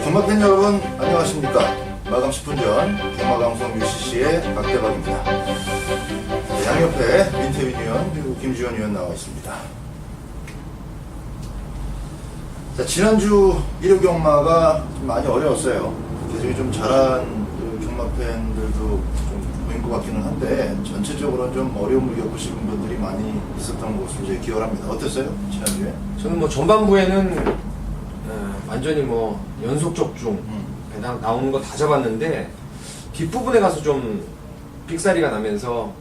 경마 팬 여러분 안녕하십니까. 마감 10분 전 경마방송 UCC의 박대박입니다. 양옆에 민태민 의원 그리고 김주현 의원 나와 있습니다. 자, 지난주 일요 경마가 좀 많이 어려웠어요. 계속이 좀 잘한 경마 팬들도 좀 보인 것 같기는 한데 전체적으로는 좀 어려움을 겪으시는 분들이 많이 있었던 것으로 이제 기억을 합니다. 어땠어요? 지난주에? 저는 뭐 전반부에는 완전히 뭐 연속적중 배당 나오는 거 다 잡았는데 뒷부분에 가서 좀 삑사리가 나면서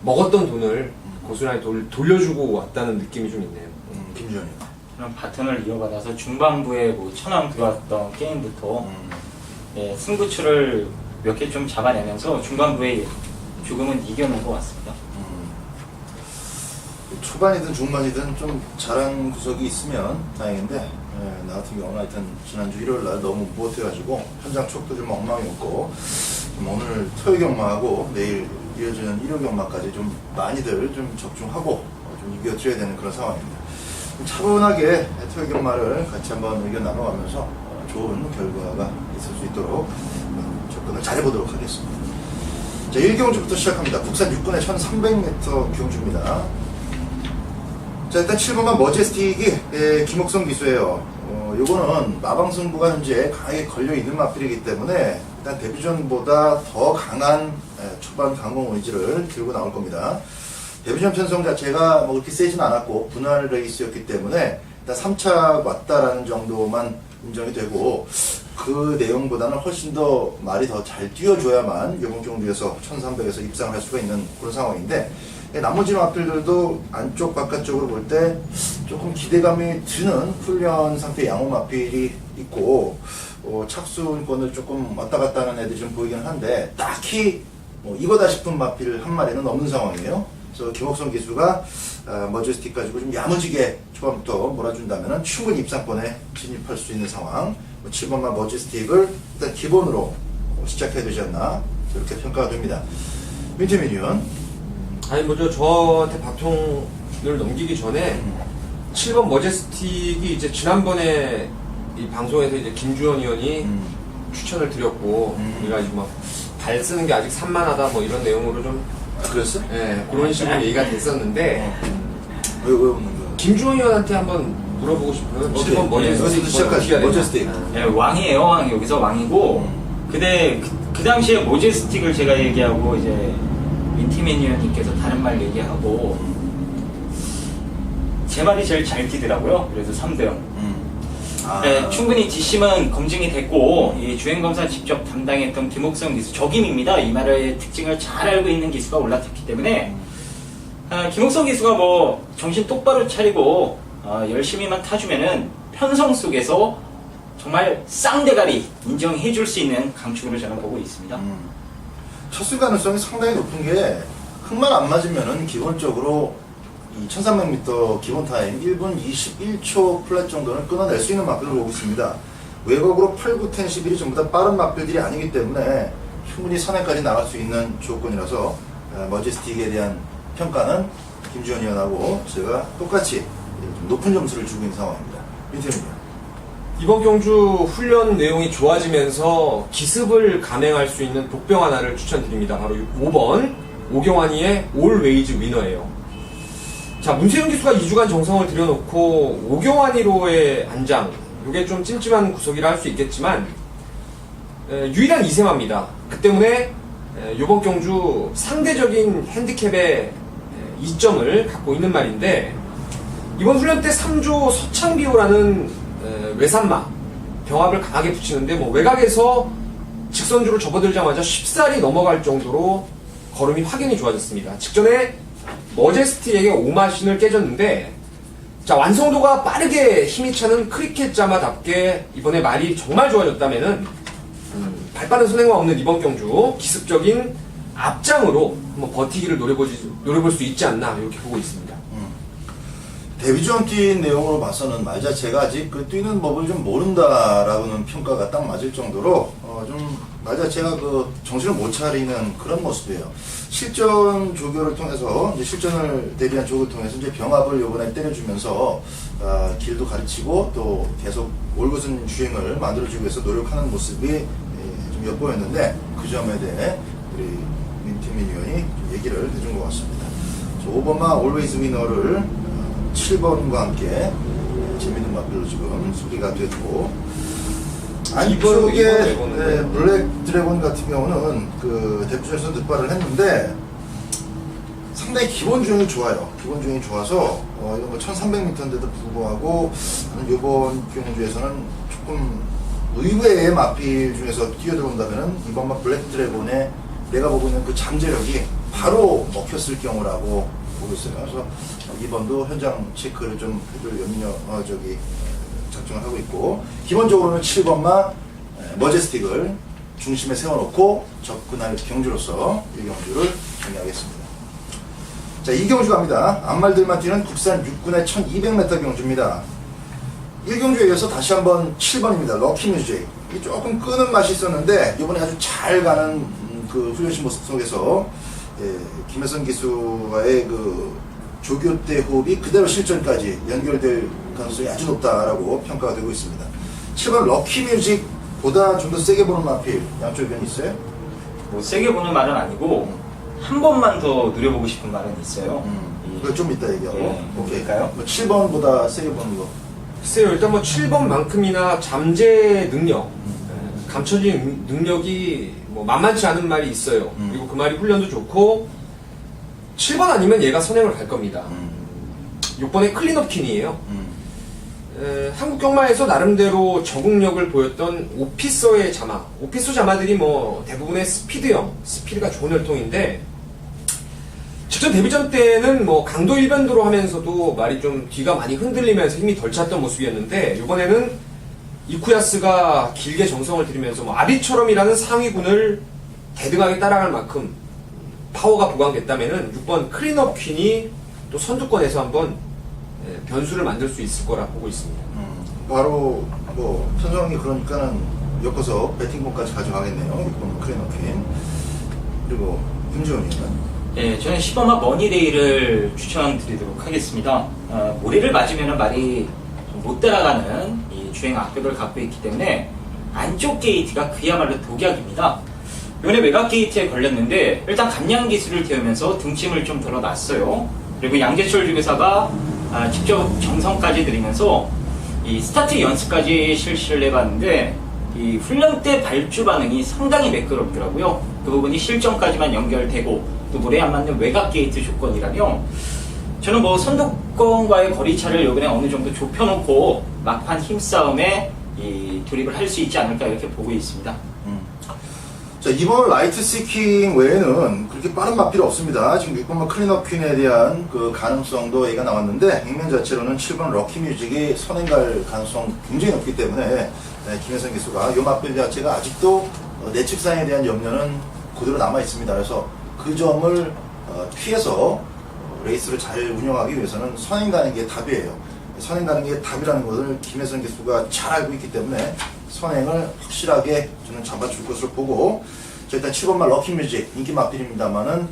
먹었던 돈을 고스란히 돌려주고 왔다는 느낌이 좀 있네요. 김주현이. 그런 바톤을 이어받아서 중반부에 뭐 천왕 들어왔던 게임부터 승부추를 몇 개 좀 잡아내면서 중반부에 조금은 이겨낸 것 같습니다. 초반이든 중반이든 좀 잘한 구석이 있으면 다행인데 나 같은 경우는 하여튼 지난주 일요일날 너무 무엇해가지고 현장 촉도 좀 엉망이었고 좀 오늘 토요 경마하고 내일 이어지는 일요 경마까지 좀 많이들 좀 접종하고 좀 이겨드려야 되는 그런 상황입니다. 좀 차분하게 토요 경마를 같이 한번 의견 나눠가면서 좋은 결과가 있을 수 있도록 접근을 잘해보도록 하겠습니다. 자, 1경주부터 시작합니다. 국산 6군의 1300m 경주입니다. 자, 일단 7번만 머제스틱이 김옥성 기수예요. 요거는 마방승부가 현재 강하게 걸려있는 마필이기 때문에 일단 데뷔전보다 더 강한 초반 강공 의지를 들고 나올 겁니다. 데뷔전 편성 자체가 뭐 그렇게 세진 않았고 분할 레이스였기 때문에 일단 3차 왔다라는 정도만 인정이 되고 그 내용보다는 훨씬 더 말이 더 잘 뛰어줘야만 이번 경주에서 1300에서 입상을 할 수가 있는 그런 상황인데 나머지 마필들도 안쪽 바깥쪽으로 볼 때 조금 기대감이 드는 훈련 상태 양호 마필이 있고 착수권을 조금 왔다 갔다 하는 애들이 좀 보이긴 한데 딱히 이거다 싶은 마필 한 마리는 없는 상황이에요. 그래서 김옥성 기수가 머제스틱 가지고 좀 야무지게 초반부터 몰아준다면 충분히 입상권에 진입할 수 있는 상황. 7번만 머제스틱을 일단 기본으로 시작해야 되지 않나 이렇게 평가가 됩니다. 민태민 의원. 아니 뭐죠, 저한테 바통을 넘기기 전에 7번 머제스틱이 이제 지난번에 이 방송에서 이제 김주현 의원이 추천을 드렸고 우리가 지금 막 발 쓰는 게 아직 산만하다 뭐 이런 내용으로 좀 그랬어? 예, 그런 식으로 얘기가 됐었는데 왜 없는 거야? 김주현 의원한테 한번 물어보고 싶어요. 7번 여기서 머제스틱 시작하시죠. 머제스틱. 네, 왕이에요, 왕. 여기서 왕이고. 근데 그 당시에 모제스틱을 제가 얘기하고 이제 민티맨 의원님께서 다른 말 얘기하고 제 말이 제일 잘 뛰더라고요. 그래서 3등. 네, 충분히 뒷심은 검증이 됐고 이 주행검사 직접 담당했던 김옥성 기수 적임입니다. 이 말의 특징을 잘 알고 있는 기수가 올라탔기 때문에 김옥성 기수가 뭐 정신 똑바로 차리고 열심히만 타주면은 편성 속에서 정말 쌍대가리 인정해줄 수 있는 강축으로 저는 보고 있습니다. 첫승 가능성이 상당히 높은 게 흙만 안 맞으면은 기본적으로 이 1300m 기본 타임 1분 21초 플랫 정도는 끊어낼 수 있는 마필을 보고 있습니다. 외곽으로 8, 9, 10, 11이 전부 다 빠른 마필들이 아니기 때문에 충분히 산에까지 나갈 수 있는 조건이라서 머제스틱에 대한 평가는 김주현 의원하고 제가 똑같이 좀 높은 점수를 주고 있는 상황입니다. 민태민입니다. 이번 경주 훈련 내용이 좋아지면서 기습을 감행할 수 있는 복병 하나를 추천드립니다. 바로 5번 오경환이의 올웨이즈 위너예요. 자, 문세윤 기수가 2주간 정성을 들여놓고 오경환이로의 안장, 이게 좀 찜찜한 구석이라 할 수 있겠지만 유일한 2세마입니다. 그 때문에 이번 경주 상대적인 핸디캡의 이점을 갖고 있는 말인데 이번 훈련 때 3조 서창비호라는 외산마 병합을 강하게 붙이는데 뭐 외곽에서 직선주로 접어들자마자 쉽사리 넘어갈 정도로 걸음이 확연히 좋아졌습니다. 직전에 머제스틱에게 오마신을 깨졌는데 자, 완성도가 빠르게 힘이 차는 크리켓 자마답게 이번에 말이 정말 좋아졌다면은 발빠른 선행만 없는 이번 경주 기습적인 앞장으로 한번 버티기를 노려볼 수 있지 않나 이렇게 보고 있습니다. 데뷔전 뛴 내용으로 봐서는 말 자체가 아직 그 뛰는 법을 좀 모른다라고는 평가가 딱 맞을 정도로 좀 말 자체가 그 정신을 못 차리는 그런 모습이에요. 실전 조교를 통해서 이제 실전을 대비한 조교를 통해서 이제 병합을 요번에 때려주면서 길도 가르치고 또 계속 올곧은 주행을 만들어주기 위해서 노력하는 모습이 좀 엿보였는데 그 점에 대해 우리 민팀민 위원이 좀 얘기를 해준 것 같습니다. 5번마 올웨이즈 위너를 7번과 함께 재밌는 맛별로 지금 소개가 됐고 안쪽에 블랙 드래곤 같은 경우는 그 대표전에서 늑발을 했는데 상당히 기본 주행이 좋아요. 기본 주행이 좋아서 이건 뭐 1300m인데도 불구하고 이번 경주에서는 조금 의외의 마필 중에서 뛰어들어온다면은 이번 막 블랙 드래곤에 내가 보고 있는 그 잠재력이 바로 먹혔을 경우라고 보고 있어요. 그래서 이번도 현장 체크를 좀 해줄 작정을 하고 있고 기본적으로는 7번마 머제스틱을 중심에 세워놓고 접근할 경주로서 이 경주를 정리하겠습니다. 자, 이 경주 갑니다. 앞말들만 뛰는 국산 6군의 1200m 경주입니다. 1경주에 이어서 다시 한번 7번입니다. 럭키뮤직. 이 조금 끄는 맛이 있었는데 이번에 아주 잘 가는 그 훈련시 모습 속에서 김혜선 기수와의 그 조교 때 호흡이 그대로 실전까지 연결될 가능성이 아주 높다라고 평가가 되고 있습니다. 7번 럭키뮤직보다 좀 더 세게 보는 마필 양쪽 의견이 있어요? 뭐 세게 보는 말은 아니고 한 번만 더 누려보고 싶은 말은 있어요. 그걸 좀 이따 얘기하고. 오케이. 볼까요? 뭐 7번보다 세게 보는 거. 글쎄요, 일단 뭐 7번만큼이나 잠재 능력, 감춰진 능력이 뭐 만만치 않은 말이 있어요. 그리고 그 말이 훈련도 좋고 7번 아니면 얘가 선행을 갈 겁니다. 6번의 클린업 퀸이에요. 한국 경마에서 나름대로 적응력을 보였던 오피서의 자마. 오피서 자마들이 뭐 대부분의 스피드가 좋은 혈통인데 직전 데뷔전 때는 뭐 강도 일변도로 하면서도 말이 좀 뒤가 많이 흔들리면서 힘이 덜 찼던 모습이었는데 이번에는 이쿠야스가 길게 정성을 들이면서 뭐 아비처럼이라는 상위군을 대등하게 따라갈 만큼 파워가 보강됐다면은 6번 클린업 퀸이 또 선두권에서 한번 변수를 만들 수 있을 거라 보고 있습니다. 바로 뭐 천성이 그러니까는 엮어서 배팅본까지 가져가겠네요. 6번 클린업 퀸. 그리고 김지훈님은 네, 저는 10번마 머니데이를 추천드리도록 하겠습니다. 모래를 맞으면 말이 못 따라가는 이 주행 악벽을 갖고 있기 때문에 안쪽 게이트가 그야말로 독약입니다. 이번에 외곽 게이트에 걸렸는데 일단 감량 기술을 태우면서 등짐을 좀 덜어놨어요. 그리고 양재철 중개사가 직접 정성까지 들이면서 이 스타트 연습까지 실시를 해봤는데 이 훈련 때 발주 반응이 상당히 매끄럽더라고요. 그 부분이 실전까지만 연결되고 또 물에 안 맞는 외곽 게이트 조건이라며 저는 뭐 선두권과의 거리차를 이번에 어느 정도 좁혀놓고 막판 힘싸움에 이 돌입을 할 수 있지 않을까 이렇게 보고 있습니다. 자, 이번 라이트 시킹 외에는 그렇게 빠른 마필이 없습니다. 지금 6번 클린업 퀸에 대한 그 가능성도 얘가 나왔는데 액면 자체로는 7번 럭키뮤직이 선행 갈 가능성 굉장히 높기 때문에 김혜선 기수가 이 마필 자체가 아직도 내측상에 대한 염려는 그대로 남아 있습니다. 그래서 그 점을 피해서 레이스를 잘 운영하기 위해서는 선행 가는 게 답이에요. 선행 가는 게 답이라는 것을 김혜선 기수가 잘 알고 있기 때문에 선행을 확실하게 저는 잡아줄 것으로 보고 일단 7번만 럭키뮤직 인기 마필입니다만은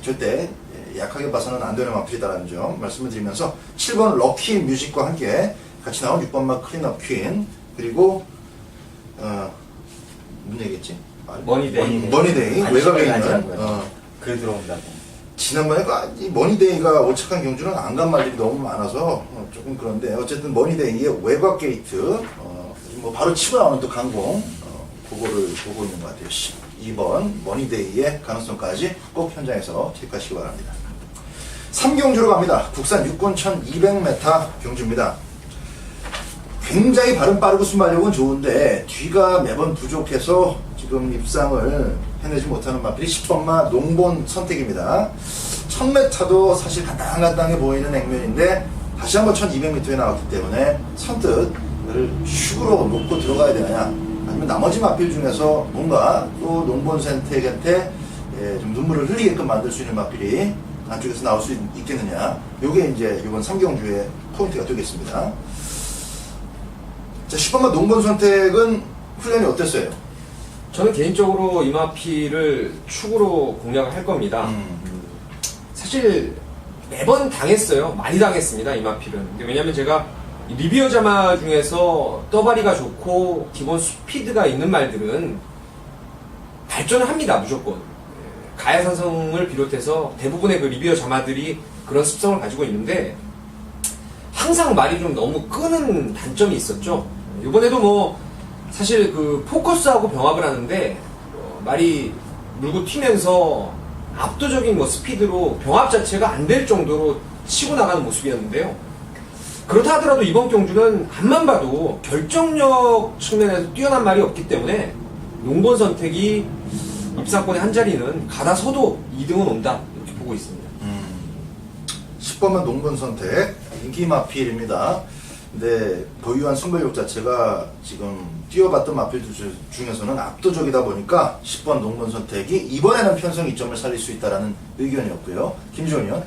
절대 약하게 봐서는 안 되는 마필이다라는 점 말씀을 드리면서 7번 럭키뮤직과 함께 같이 나온 6번만 클린업 퀸 그리고 무슨 얘기했지? 머니데이 외곽에 있는 그 들어온다고. 지난번에 이 머니데이가 오착한 경주는 안 간 말들이 너무 많아서 조금 그런데 어쨌든 머니데이의 외곽 게이트 뭐 바로 치고 나오는 또 강공 그거를 보고 있는 것 같아요. 12번 머니데이의 가능성까지 꼭 현장에서 체크하시기 바랍니다. 3경주로 갑니다. 국산 6군 1200m 경주입니다. 굉장히 발음 빠르고 순발력은 좋은데 뒤가 매번 부족해서 지금 입상을 해내지 못하는 마필이 10번마 농본 선택입니다. 1000m도 사실 간당간당해 보이는 액면인데 다시 한번 1200m에 나왔기 때문에 선뜻 를 슉으로 놓고 들어가야 되느냐 아니면 나머지 마필 중에서 뭔가 또 농본 선택한테 좀 눈물을 흘리게끔 만들 수 있는 마필이 안쪽에서 나올 수 있겠느냐 요게 이제 이번 3경주의 포인트가 되겠습니다. 자 10번마 농본 선택은 훈련이 어땠어요? 저는 개인적으로 이마피를 축으로 공략을 할 겁니다. 사실 매번 당했어요. 많이 당했습니다. 이마필은. 왜냐면 제가 리비어 자마 중에서 떠바리가 좋고 기본 스피드가 있는 말들은 발전을 합니다. 무조건. 가야산성을 비롯해서 대부분의 그 리비어 자마들이 그런 습성을 가지고 있는데 항상 말이 좀 너무 끄는 단점이 있었죠. 이번에도 뭐 사실 그 포커스하고 병합을 하는데 말이 물고 튀면서 압도적인 뭐 스피드로 병합 자체가 안 될 정도로 치고 나가는 모습이었는데요. 그렇다 하더라도 이번 경주는 앞만 봐도 결정력 측면에서 뛰어난 말이 없기 때문에 농번 선택이 입상권의 한 자리는 가다서도 2등은 온다 이렇게 보고 있습니다. 10번만 농번 선택 인기 마필입니다. 근데 보유한 순발력 자체가 지금 뛰어봤던 마필들 중에서는 압도적이다 보니까 10번 농번 선택이 이번에는 편성 이점을 살릴 수 있다는 의견이었고요. 김지원 의원.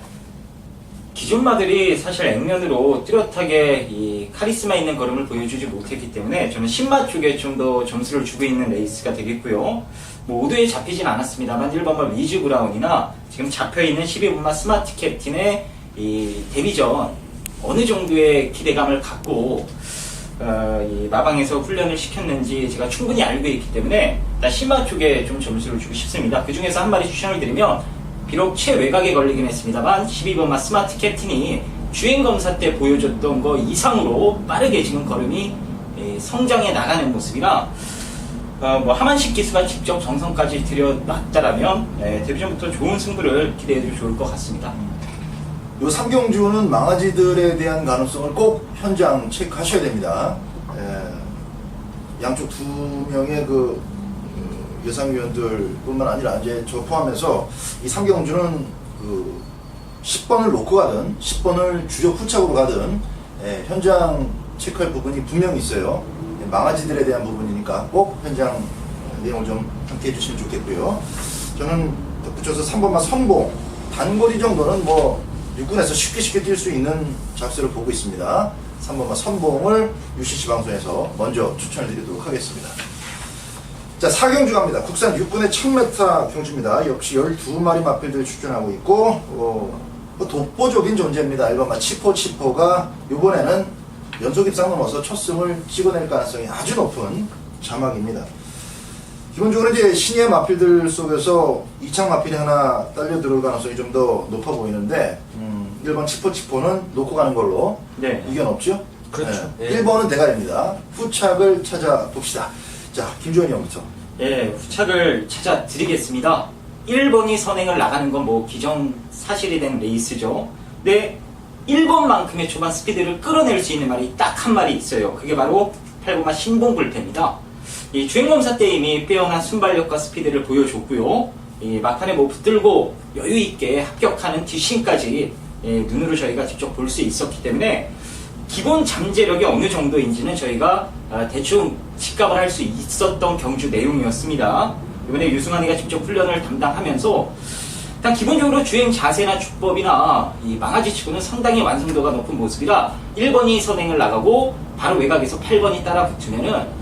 기존 마들이 사실 액면으로 뚜렷하게 이 카리스마 있는 걸음을 보여주지 못했기 때문에 저는 신마 쪽에 좀 더 점수를 주고 있는 레이스가 되겠고요. 뭐 5도에 잡히진 않았습니다만 1번마 위즈 브라운이나 지금 잡혀있는 12번마 스마트 캡틴의 이 데뷔전 어느 정도의 기대감을 갖고 이 마방에서 훈련을 시켰는지 제가 충분히 알고 있기 때문에 일단 신마 쪽에 좀 점수를 주고 싶습니다. 그 중에서 한 마리 추천을 드리면 비록 최외곽에 걸리긴 했습니다만 12번마 스마트 캡틴이 주행검사 때 보여줬던 거 이상으로 빠르게 지금 걸음이 성장해 나가는 모습이라 뭐 하만식 기수가 직접 정성까지 들여놨다라면 데뷔전부터 좋은 승부를 기대해도 좋을 것 같습니다. 요 3경주는 망아지들에 대한 가능성을 꼭 현장 체크하셔야 됩니다. 양쪽 2명의 그 예상위원들 뿐만 아니라 이제 저 포함해서 이 3경주는 그 10번을 놓고 가든 10번을 주력 후착으로 가든 현장 체크할 부분이 분명히 있어요. 망아지들에 대한 부분이니까 꼭 현장 내용을 좀 함께 해주시면 좋겠고요. 저는 덧붙여서 3번만 선봉 단거리 정도는 뭐 육군에서 쉽게 뛸 수 있는 잡세를 보고 있습니다. 3번만 선봉을 UCC 방송에서 먼저 추천을 드리도록 하겠습니다. 자, 4경주 갑니다. 국산 육군의 1000m 경주입니다. 역시 12마리 마필들 출전하고 있고 뭐 독보적인 존재입니다. 1번마 치포가 이번에는 연속 입상 넘어서 첫 승을 찍어낼 가능성이 아주 높은 자막입니다. 기본적으로 이제 신예 마필들 속에서 이창 마필이 하나 딸려 들어올 가능성이 좀 더 높아 보이는데 1번 치포는 놓고 가는 걸로 의견 없죠? 그렇죠. 네. 1번은 대가리입니다. 후착을 찾아봅시다. 자, 김주현이 형부터. 후착을 찾아드리겠습니다. 1번이 선행을 나가는 건 뭐 기정사실이 된 레이스죠. 근데 1번만큼의 초반 스피드를 끌어낼 수 있는 말이 딱 한 마리 있어요. 그게 바로 8번마 신봉불패입니다. 이 주행검사 때 이미 빼어난 순발력과 스피드를 보여줬고요. 이 막판에 뭐 붙들고 여유있게 합격하는 뒷심까지 눈으로 저희가 직접 볼 수 있었기 때문에 기본 잠재력이 어느 정도인지는 저희가 대충 직감을 할 수 있었던 경주 내용이었습니다. 이번에 유승환이가 직접 훈련을 담당하면서 일단 기본적으로 주행 자세나 주법이나 이 망아지 치고는 상당히 완성도가 높은 모습이라 1번이 선행을 나가고 바로 외곽에서 8번이 따라 붙으면은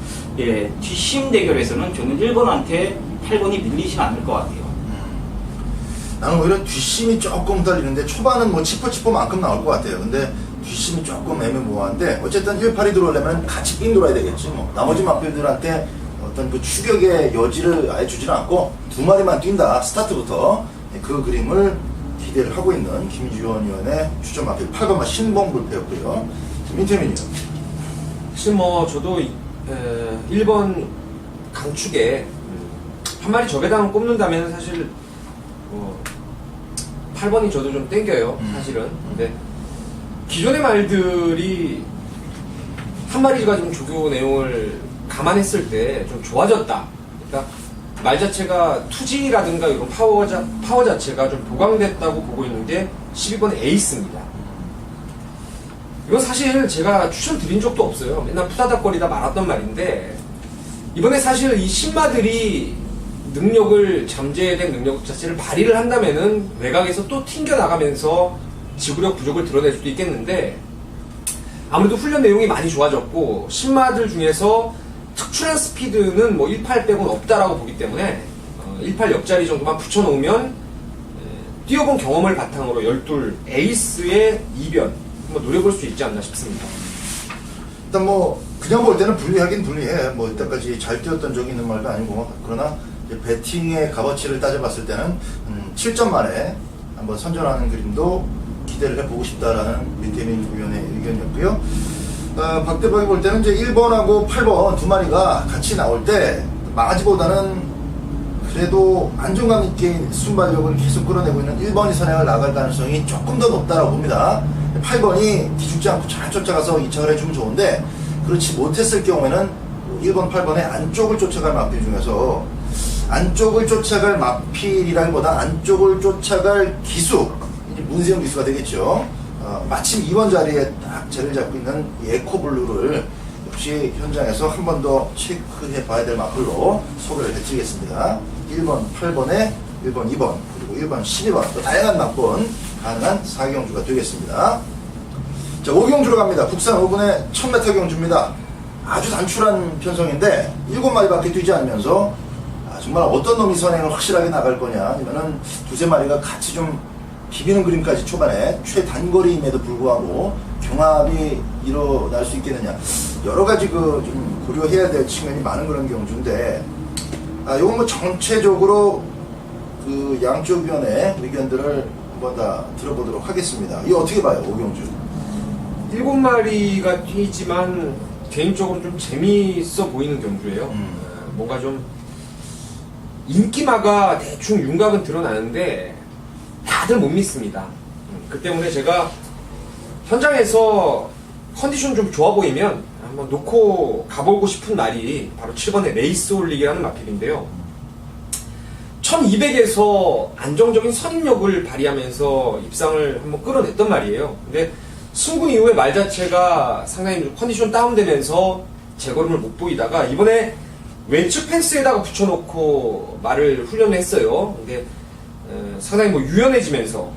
뒷심 대결에서는 저는 1번한테 8번이 밀리진 않을 것 같아요. 나는 오히려 뒷심이 조금 달리는데 초반은 뭐 치포만큼 나올 것 같아요. 근데 뒷심이 조금 애매모호한데 어쨌든 1, 8이 들어오려면 같이 삥 돌아야 되겠지. 뭐 나머지 마필들한테 어떤 그 추격의 여지를 아예 주지는 않고 2마리만 뛴다. 스타트부터 그 그림을 기대를 하고 있는 김주원 의원의 추천 마필 8번마 신봉불패였고요. 민태민이요. 사실 뭐 저도 1번 강축에 한 마리 적에다가 꼽는다면 사실 8번이 저도 좀 땡겨요. 사실은. 근데 기존의 말들이 한 마리가 좀 조교 내용을 감안했을 때 좀 좋아졌다. 그러니까 말 자체가 투지라든가 이런 파워 자체가 좀 보강됐다고 보고 있는 게 12번의 에이스입니다. 이건 사실 제가 추천드린 적도 없어요. 맨날 푸다닥거리다 말았던 말인데 이번에 사실 이 신마들이 능력을 잠재된 능력 자체를 발휘를 한다면은 외곽에서 또 튕겨나가면서 지구력 부족을 드러낼 수도 있겠는데 아무래도 훈련 내용이 많이 좋아졌고 신마들 중에서 특출한 스피드는 뭐 18 빼고는 없다라고 보기 때문에 18 옆자리 정도만 붙여놓으면 뛰어본 경험을 바탕으로 12 에이스의 이변 한번 노려볼 수 있지 않나 싶습니다. 일단 뭐 그냥 볼 때는 불리하긴 불리해. 뭐 이때까지 잘 뛰었던 적이 있는 말도 아니고, 그러나 이제 배팅의 값어치를 따져봤을 때는 7점 만에 한번 선전하는 그림도 기대를 해보고 싶다라는 민태민 위원의 의견이었고요. 박대박이 볼 때는 이제 1번하고 8번 두 마리가 같이 나올 때 망아지보다는 그래도 안정감 있게 순발력을 계속 끌어내고 있는 1번이 선행을 나갈 가능성이 조금 더 높다고 봅니다. 8번이 기죽지 않고 잘 쫓아가서 이착을 해주면 좋은데, 그렇지 못했을 경우에는 1번, 8번의 안쪽을 쫓아갈 마필 중에서 안쪽을 쫓아갈 마필이라기보다 안쪽을 쫓아갈 기수, 문세영 기수가 되겠죠. 마침 2번 자리에 딱 자리를 잡고 있는 에코블루를 역시 현장에서 한 번 더 체크해 봐야 될 마필로 소개를 해드리겠습니다. 1번, 8번에 1번, 2번, 그리고 1번, 12번, 또 다양한 막번 가능한 4경주가 되겠습니다. 자, 5경주로 갑니다. 국산 5분의 1000m 경주입니다. 아주 단출한 편성인데 7마리밖에 뛰지 않으면서 정말 어떤 놈이 선행을 확실하게 나갈 거냐, 아니면은 두세 마리가 같이 좀 비비는 그림까지 초반에 최단거리임에도 불구하고 경합이 일어날 수 있겠느냐, 여러 가지 좀 고려해야 될 측면이 많은 그런 경주인데, 요건 뭐 전체적으로 그 양쪽 위원의 의견들을 한번 다 들어보도록 하겠습니다. 이거 어떻게 봐요, 오경주? 7마리가 뛰지만 개인적으로 좀 재미있어 보이는 경주예요. 뭔가 좀 인기마가 대충 윤곽은 드러나는데 다들 못 믿습니다. 그 때문에 제가 현장에서 컨디션 좀 좋아 보이면 한번 놓고 가보고 싶은 말이 바로 7번의 레이스 올리기라는 마필인데요. 1200에서 안정적인 선임력을 발휘하면서 입상을 한번 끌어냈단 말이에요. 근데 승부 이후에 말 자체가 상당히 컨디션 다운되면서 제걸음을 못 보이다가 이번에 왼측 펜스에다가 붙여놓고 말을 훈련을 했어요. 근데 상당히 뭐 유연해지면서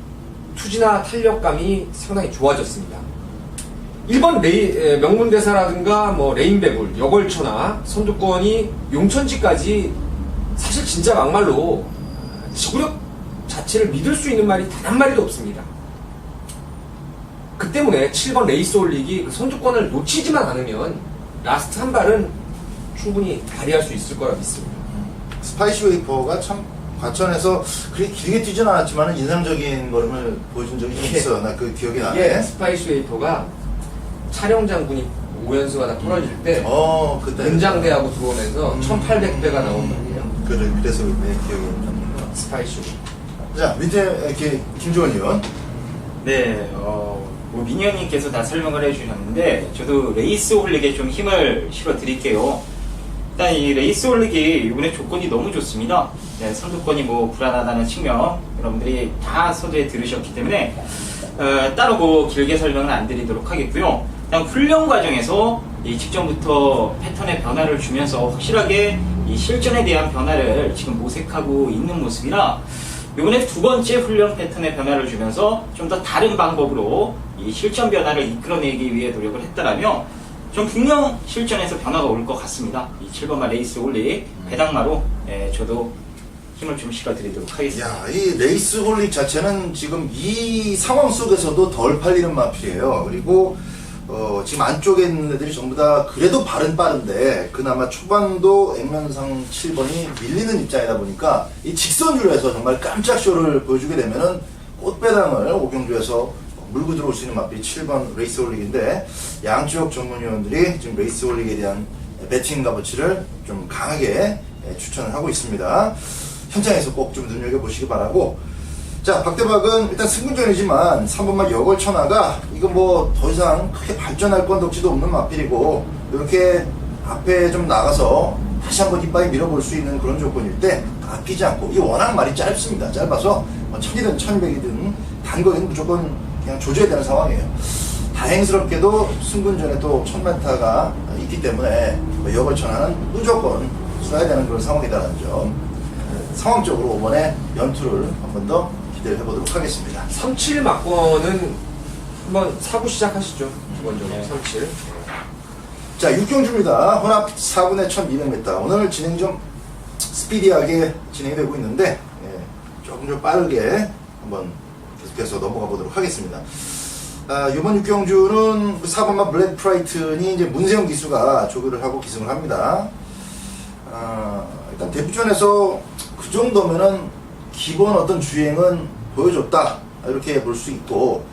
투지나 탄력감이 상당히 좋아졌습니다. 1번 명문대사라든가 뭐 레인베굴, 여걸천하, 선두권이 용천지까지 사실 진짜 막말로 지구력 자체를 믿을 수 있는 말이 단 한 마리도 없습니다. 그 때문에 7번 레이스 올리기 그 선두권을 놓치지만 않으면 라스트 한 발은 충분히 발휘할 수 있을 거라 믿습니다. 스파이시 웨이퍼가 참 과천에서 그렇게 길게 뛰진 않았지만 인상적인 걸음을 보여준 적이 좀 있어. 나 그 기억이 나네. 이게 스파이시 웨이퍼가 촬영 장군이 오연수가 다 떨어질 때 그때 은장대하고 들어오면서 1800배가 나온 말이에요. 그래서 내 기억이 납니다. 스파이시 웨이퍼. 자, 밑에 김주원 의원. 네, 뭐 민현님께서 다 설명을 해주셨는데 저도 레이스 올릭에 좀 힘을 실어 드릴게요. 일단 이 레이스 올릭이 이번에 조건이 너무 좋습니다. 네, 선두권이 뭐 불안하다는 측면 여러분들이 다 서두에 들으셨기 때문에 따로 뭐 길게 설명은 안 드리도록 하겠고요. 그냥 훈련 과정에서 이 직전부터 패턴의 변화를 주면서 확실하게 이 실전에 대한 변화를 지금 모색하고 있는 모습이라 이번에 두 번째 훈련 패턴의 변화를 주면서 좀 더 다른 방법으로 이 실전 변화를 이끌어내기 위해 노력을 했다라면 좀 분명 실전에서 변화가 올 것 같습니다. 이 7번마 레이스 올릭 배당마로 저도 힘을 좀 실어드리도록 하겠습니다. 야, 이 레이스 홀릭 자체는 지금 이 상황 속에서도 덜 팔리는 마필이에요. 그리고 지금 안쪽에 있는 애들이 전부 다 그래도 발은 빠른데 그나마 초반도 액면상 7번이 밀리는 입장이다 보니까 이 직선주로해서 정말 깜짝 쇼를 보여주게 되면은 꽃배당을 오경주에서 물고 들어올 수 있는 마필이 7번 레이스 홀릭인데, 양쪽 전문위원들이 지금 레이스 홀릭에 대한 배팅 값어치를 좀 강하게 추천을 하고 있습니다. 현장에서 꼭 좀 눈여겨보시기 바라고. 자, 박대박은 일단 승군전이지만 3번마 여걸천하가 이거 뭐 더 이상 크게 발전할 건덕지도 없는 마필이고, 이렇게 앞에 좀 나가서 다시 한번 이빨이 밀어볼 수 있는 그런 조건일 때 아끼지 않고, 이게 워낙 말이 짧습니다. 짧아서 1000이든 1200이든 단거리는 무조건 그냥 조져야 되는 상황이에요. 다행스럽게도 승군전에 또 1000m가 있기 때문에 여걸천하는 무조건 쏴야 되는 그런 상황이다라는 점, 상황적으로 이번에 연투를 한 번 더 기대를 해보도록 하겠습니다. 37 막권은 한번 사고 시작하시죠. 기본적으로 37. 자, 6경주입니다. 혼합 4분의 1200m. 오늘 진행 좀 스피디하게 진행이 되고 있는데, 조금 좀 빠르게 한번 계속해서 넘어가 보도록 하겠습니다. 이번 6경주는 4번마 블랙 프라이튼이 이제 문세영 기수가 조교를 하고 기승을 합니다. 일단 데뷔전에서 그 정도면은 기본 어떤 주행은 보여줬다. 이렇게 볼 수 있고,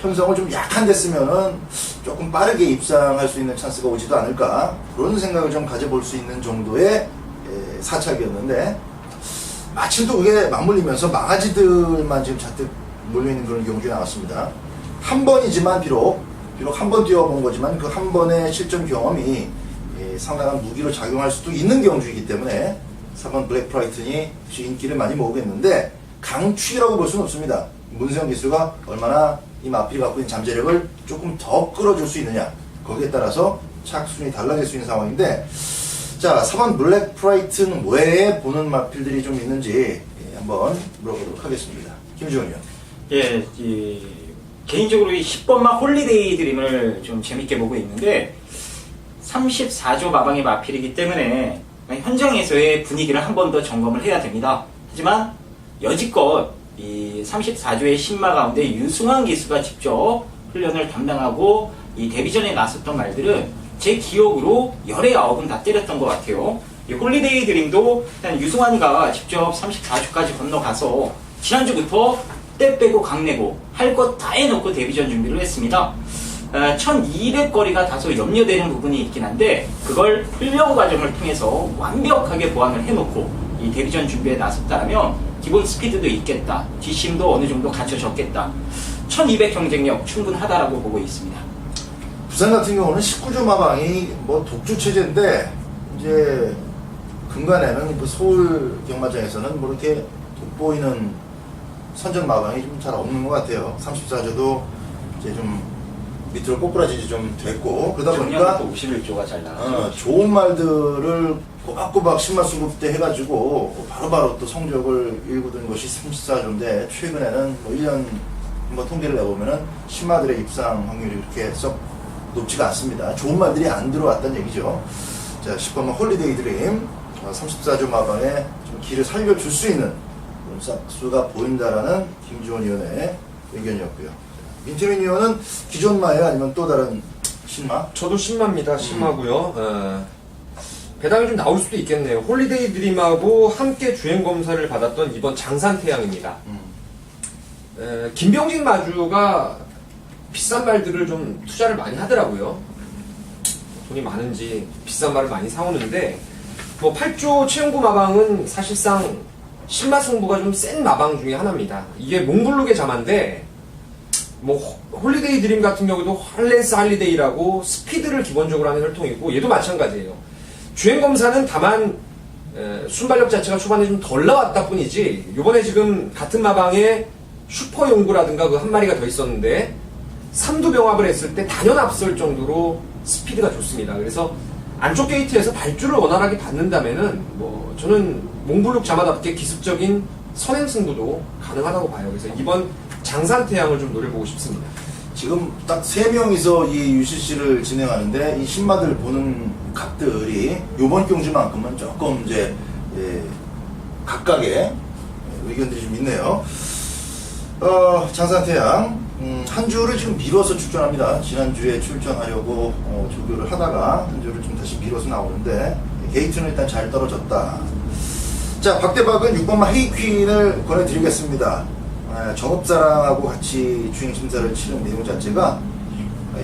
편성을 좀 약한 데 쓰면은 조금 빠르게 입상할 수 있는 찬스가 오지도 않을까. 그런 생각을 좀 가져볼 수 있는 정도의 사착이었는데, 마침 또 그게 맞물리면서 망아지들만 지금 잔뜩 몰려있는 그런 경주가 나왔습니다. 한 번이지만 비록 한 번 뛰어본 거지만 그 한 번의 실전 경험이 상당한 무기로 작용할 수도 있는 경주이기 때문에 4번 블랙 프라이튼이 인기를 많이 모으겠는데, 강추위라고 볼 수는 없습니다. 문세영 기수가 얼마나 이 마필이 갖고 있는 잠재력을 조금 더 끌어줄 수 있느냐, 거기에 따라서 착순이 달라질 수 있는 상황인데, 자, 4번 블랙 프라이튼 외에 보는 마필들이 좀 있는지 한번 물어보도록 하겠습니다. 김지원 위원. 예, 개인적으로 이 10번마 홀리데이 드림을 좀 재밌게 보고 있는데, 34조 마방의 마필이기 때문에 현장에서의 분위기를 한 번 더 점검을 해야 됩니다. 하지만 여지껏 이 34조의 신마 가운데 유승환 기수가 직접 훈련을 담당하고 이 데뷔전에 나섰던 말들은 제 기억으로 열의 9은 다 때렸던 것 같아요. 이 홀리데이 드림도 일단 유승환이가 직접 34조까지 건너가서 지난주부터 때 빼고 강내고 할 것 다 해놓고 데뷔전 준비를 했습니다. 1200거리가 다소 염려되는 부분이 있긴 한데, 그걸 훈련 과정을 통해서 완벽하게 보완을 해놓고 이 데뷔전 준비에 나섰다면 기본 스피드도 있겠다, 뒷심도 어느 정도 갖춰졌겠다, 1200 경쟁력 충분하다라고 보고 있습니다. 부산 같은 경우는 19조 마방이 뭐 독주 체제인데, 이제 근간에는 그 서울 경마장에서는 뭐 이렇게 돋보이는 선전 마방이 좀 잘 없는 것 같아요. 34조도 이제 좀 밑으로 꼬꾸라지지 좀 됐고, 그러다 보니까 51조가 잘 나왔죠. 좋은 말들을 꼬박꼬박 신마수급 때 해가지고 바로바로 또 성적을 일구던 것이 34조인데, 최근에는 뭐 1년 한번 통계를 내보면은 신마들의 입상 확률이 그렇게 썩 높지가 않습니다. 좋은 말들이 안 들어왔다는 얘기죠. 자, 10번마 홀리데이 드림 34조 마방에 좀 길을 살려줄 수 있는 그런 싹수가 보인다라는 김주원 의원의 의견이었고요. 민태민 의원은 기존 마예요, 아니면 또 다른 신마? 저도 신마입니다. 신마고요. 배당이 좀 나올 수도 있겠네요. 홀리데이 드림하고 함께 주행 검사를 받았던 이번 장산태양입니다. 김병진 마주가 비싼 말들을 좀 투자를 많이 하더라고요. 돈이 많은지 비싼 말을 많이 사오는데, 뭐 8조 최영구 마방은 사실상 신마 승부가 좀 센 마방 중에 하나입니다. 이게 몽블룩의 자마인데, 뭐 홀리데이 드림 같은 경우도 헐렌스 할리데이라고 스피드를 기본적으로 하는 혈통이고, 얘도 마찬가지예요. 주행 검사는 다만 순발력 자체가 초반에 좀 덜 나왔다 뿐이지, 요번에 지금 같은 마방에 슈퍼 용구라든가 그 한 마리가 더 있었는데 3두 병합을 했을 때 단연 앞설 정도로 스피드가 좋습니다. 그래서 안쪽 게이트에서 발주를 원활하게 받는다면은 뭐 저는 몽블룩 자마답게 기습적인 선행 승부도 가능하다고 봐요. 그래서 이번 장산태양을 좀 노려보고 싶습니다. 지금 딱 3명이서 이 UCC를 진행하는데, 이 신마들 보는 값들이 요번 경주만큼은 조금 이제 각각의 의견들이 좀 있네요. 장산태양 한 주를 지금 미뤄서 출전합니다. 지난주에 출전하려고 조교를 하다가 한 주를 좀 다시 미뤄서 나오는데, 게이트는 일단 잘 떨어졌다. 자, 박대박은 6번마 헤이퀸을 권해드리겠습니다. 정업사랑하고 같이 주행 심사를 치른 내용 자체가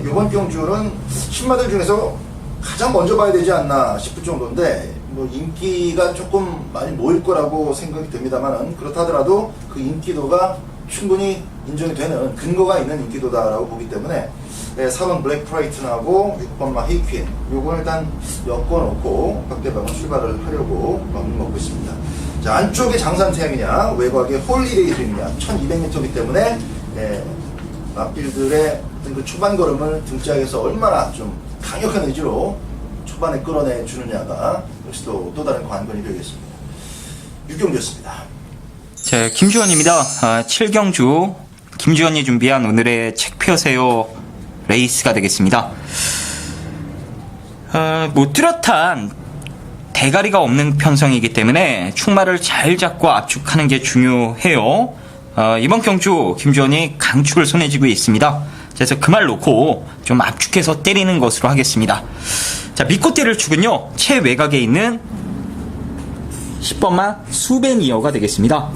이번 경주는 신마들 중에서 가장 먼저 봐야 되지 않나 싶을 정도인데, 뭐 인기가 조금 많이 모일 거라고 생각이 됩니다만은, 그렇다 하더라도 그 인기도가 충분히 인정이 되는 근거가 있는 인기도다라고 보기 때문에 4번 블랙 프라이튼하고 6번마 헤이퀸, 요걸 일단 엮어놓고 박대방은 출발을 하려고 마음을 먹고 있습니다. 자, 안쪽에 장산태양이냐 외곽에 홀리데이 드림이냐, 1200m이기 때문에 마필들의 그 초반 걸음을 등짝에서 얼마나 좀 강력한 의지로 초반에 끌어내 주느냐가 역시 또 다른 관건이 되겠습니다. 6경주였습니다. 자, 김주원입니다. 7경주 김주원이 준비한 오늘의 책 펴세요 레이스가 되겠습니다. 뭐 뚜렷한 대가리가 없는 편성이기 때문에 충마를 잘 잡고 압축하는 게 중요해요. 이번 경주 김주원이 강축을 손에 쥐고 있습니다. 그래서 그 말 놓고 좀 압축해서 때리는 것으로 하겠습니다. 자, 믿고 때릴 축은요, 최외곽에 있는 10번마 수베니어가 되겠습니다.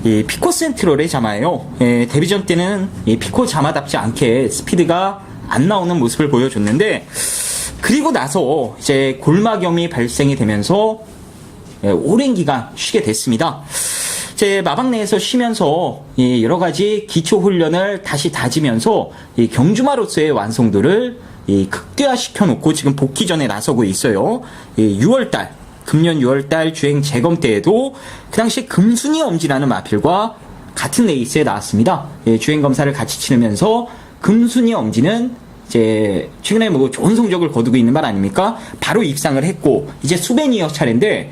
이 피코 센트럴의 자마예요. 데뷔전 때는 이 피코 자마답지 않게 스피드가 안 나오는 모습을 보여줬는데, 그리고 나서 이제 골마겸이 발생이 되면서 오랜 기간 쉬게 됐습니다. 이제 마방 내에서 쉬면서 여러 가지 기초 훈련을 다시 다지면서 이 경주마로서의 완성도를 극대화시켜 놓고 지금 복귀전에 나서고 있어요. 6월달, 금년 6월달 주행 재검 때에도 그 당시 금순이 엄지라는 마필과 같은 레이스에 나왔습니다. 주행 검사를 같이 치르면서 금순이 엄지는 이제 최근에 뭐 좋은 성적을 거두고 있는 말 아닙니까? 바로 입상을 했고 이제 수베니어 차례인데,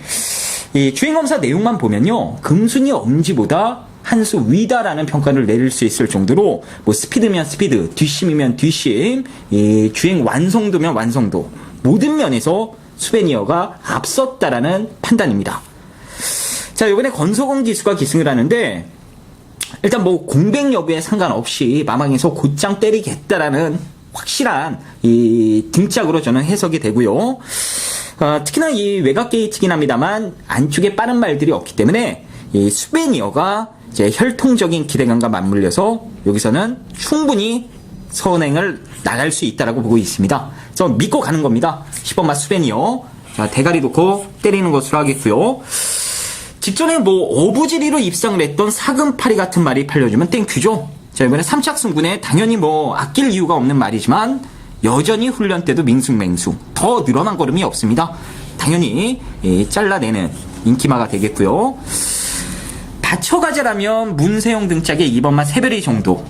이 주행검사 내용만 보면요, 금순이 엄지보다 한 수 위다라는 평가를 내릴 수 있을 정도로 뭐 스피드면 스피드, 뒷심이면 뒷심, 이 주행 완성도면 완성도, 모든 면에서 수베니어가 앞섰다라는 판단입니다. 자, 이번에 권석원 기수가 기승을 하는데, 일단 뭐 공백 여부에 상관없이 마망에서 곧장 때리겠다라는 확실한 이 등짝으로 저는 해석이 되고요. 특히나 이 외곽 게이트긴 합니다만 안쪽에 빠른 말들이 없기 때문에 이 수베니어가 이제 혈통적인 기대감과 맞물려서 여기서는 충분히 선행을 나갈 수 있다라고 보고 있습니다. 그래서 믿고 가는 겁니다. 10번마 수베니어. 자, 대가리 놓고 때리는 것으로 하겠고요. 직전에 뭐 어부지리로 입상을 했던 사금파리 같은 말이 팔려주면 땡큐죠. 자, 이번에 3착 승군에 당연히 뭐 아낄 이유가 없는 말이지만 여전히 훈련 때도 밍숭맹숭, 더 늘어난 걸음이 없습니다. 당연히 잘라내는 인기마가 되겠고요. 받쳐가자라면 문세영 등짝의 2번마 새별이 정도,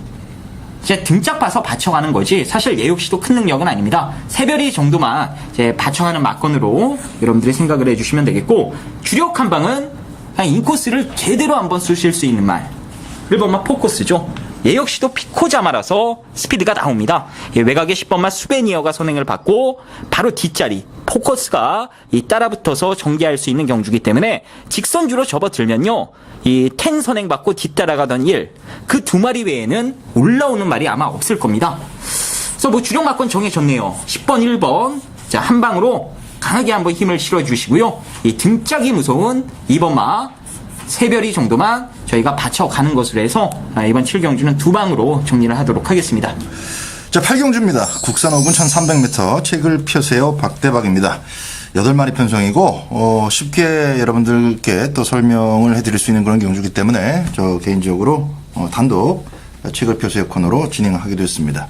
이제 등짝 봐서 받쳐가는 거지 사실 얘 역시도 큰 능력은 아닙니다. 새별이 정도만 이제 받쳐가는 막건으로 여러분들이 생각을 해주시면 되겠고, 주력 한 방은 그냥 인코스를 제대로 한번 쑤실 수 있는 말, 1번마 포커스죠. 얘 역시도 피코자마라서 스피드가 나옵니다. 외곽에 10번마 수베니어가 선행을 받고 바로 뒷자리 포커스가 따라붙어서 전개할 수 있는 경주기 때문에 직선주로 접어들면요, 이 텐 선행 받고 뒤따라가던 1, 그 두 마리 외에는 올라오는 말이 아마 없을 겁니다. 그래서 뭐 주력 막건 정해졌네요. 10번 1번 자, 한 방으로 강하게 한번 힘을 실어주시고요. 이 등짝이 무서운 2번마 새별이 정도만 저희가 받쳐가는 것으로 해서 이번 7경주는 두 방으로 정리를 하도록 하겠습니다. 자, 8경주입니다. 국산 5군 1300m 책을 펴세요 박대박입니다. 8마리 편성이고 쉽게 여러분들께 또 설명을 해드릴 수 있는 그런 경주이기 때문에 저 개인적으로 단독 책을 펴세요 코너로 진행하기도 했습니다.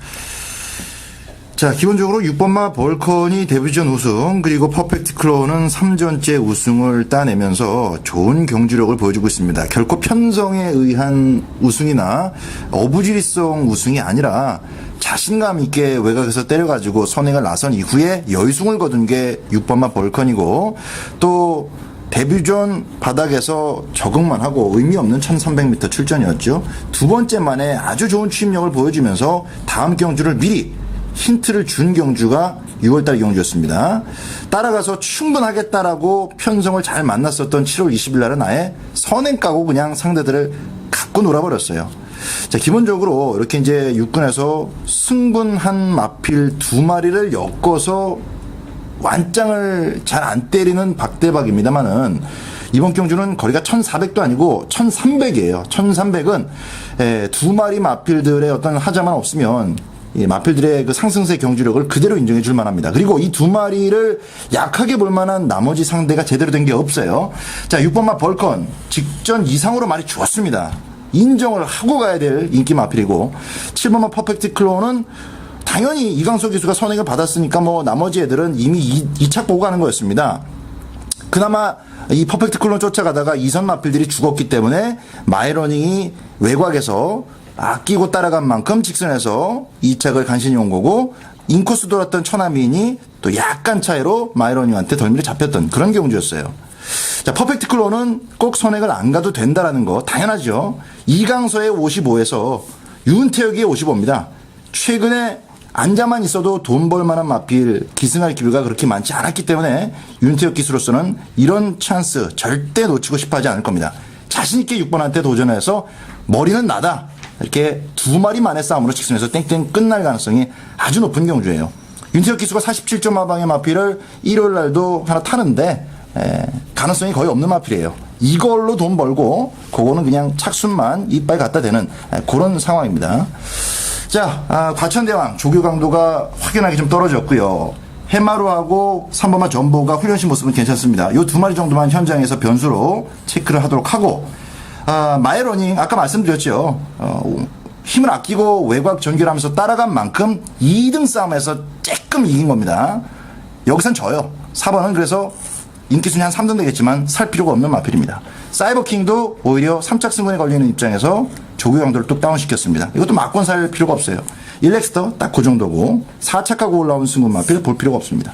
자, 기본적으로 6번마 볼컨이 데뷔전 우승, 그리고 퍼펙트 클로우는 3전째 우승을 따내면서 좋은 경주력을 보여주고 있습니다. 결코 편성에 의한 우승이나 어부지리성 우승이 아니라 자신감 있게 외곽에서 때려가지고 선행을 나선 이후에 여의승을 거둔 게 6번마 볼컨이고, 또 데뷔전 바닥에서 적응만 하고 의미 없는 1300m 출전이었죠. 두 번째 만에 아주 좋은 추임력을 보여주면서 다음 경주를 미리 힌트를 준 경주가 6월달 경주였습니다. 따라가서 충분하겠다라고 편성을 잘 만났었던 7월 20일 날은 아예 선행 까고 그냥 상대들을 갖고 놀아버렸어요. 자, 기본적으로 이렇게 이제 육군에서 승분한 마필 두 마리를 엮어서 완장을 잘 안 때리는 박대박입니다만은, 이번 경주는 거리가 1400도 아니고 1300이에요. 1300은 두 마리 마필들의 어떤 하자만 없으면 이 마필들의 그 상승세 경주력을 그대로 인정해 줄 만합니다. 그리고 이 두 마리를 약하게 볼 만한 나머지 상대가 제대로 된 게 없어요. 자, 6번마 벌컨 직전 이상으로 말이 좋았습니다. 인정을 하고 가야 될 인기 마필이고, 7번마 퍼펙트 클로우는 당연히 이강소 기수가 선행을 받았으니까 뭐 나머지 애들은 이미 2착 보고 가는 거였습니다. 그나마 이 퍼펙트 클로우 쫓아가다가 이선 마필들이 죽었기 때문에 마이러닝이 외곽에서 아끼고 따라간 만큼 직선에서 2착을 간신히 온 거고, 인코스 돌았던 천하미인이 또 약간 차이로 마이러닝한테 덜미를 잡혔던 그런 경주였어요. 자, 퍼펙트 클로우는 꼭 선행을 안 가도 된다라는 거 당연하죠. 이강서의 55에서 윤태혁의 55입니다. 최근에 앉아만 있어도 돈 벌만한 마필, 기승할 기회가 그렇게 많지 않았기 때문에 윤태혁 기수로서는 이런 찬스 절대 놓치고 싶어 하지 않을 겁니다. 자신있게 6번한테 도전해서 머리는 나다. 이렇게 두 마리 만의 싸움으로 직선에서 땡땡 끝날 가능성이 아주 높은 경주예요. 윤태혁 기수가 47점 마방의 마필을 일요일 날도 하나 타는데 가능성이 거의 없는 마필이에요. 이걸로 돈 벌고 그거는 그냥 착순만 이빨 갖다 대는 그런 상황입니다. 자, 과천대왕 조교 강도가 확연하게 좀 떨어졌고요. 해마루하고 3번마 전보가 훈련시 모습은 괜찮습니다. 요 두 마리 정도만 현장에서 변수로 체크를 하도록 하고 마이러닝 아까 말씀드렸죠. 힘을 아끼고 외곽 전개하면서 따라간 만큼 2등 싸움에서 조금 이긴 겁니다. 여기선 져요. 4번은 그래서 인기순위 한 3등 되겠지만 살 필요가 없는 마필입니다. 사이버킹도 오히려 3착 승군에 걸리는 입장에서 조교 강도를 뚝 다운시켰습니다. 이것도 맞건 살 필요가 없어요. 일렉스터 딱 그 정도고 4착하고 올라온 승군 마필 볼 필요가 없습니다.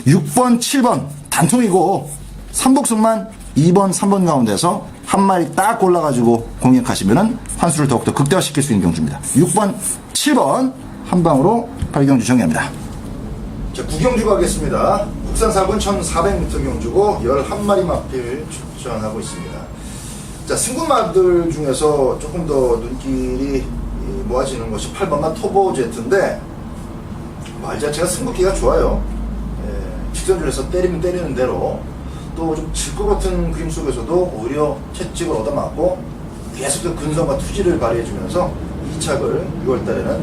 6번, 7번 단통이고 삼복승만 2번, 3번 가운데서 한 마리 딱 골라가지고 공략하시면은 환수를 더욱더 극대화시킬 수 있는 경주입니다. 6번, 7번 한 방으로 8경주 정리합니다. 자, 9경주 가겠습니다. 국산 4분 1400m 경주고 11마리 마필 출전하고 있습니다. 자, 승군마들 중에서 조금 더 눈길이 모아지는 것이 8번마 터보제트인데 말 자체가 승부기가 좋아요. 직선줄에서 때리면 때리는 대로 또 좀 질 것 같은 그림 속에서도 오히려 채찍을 얻어맞고 계속 근성과 투지를 발휘해주면서 2착을 6월달에는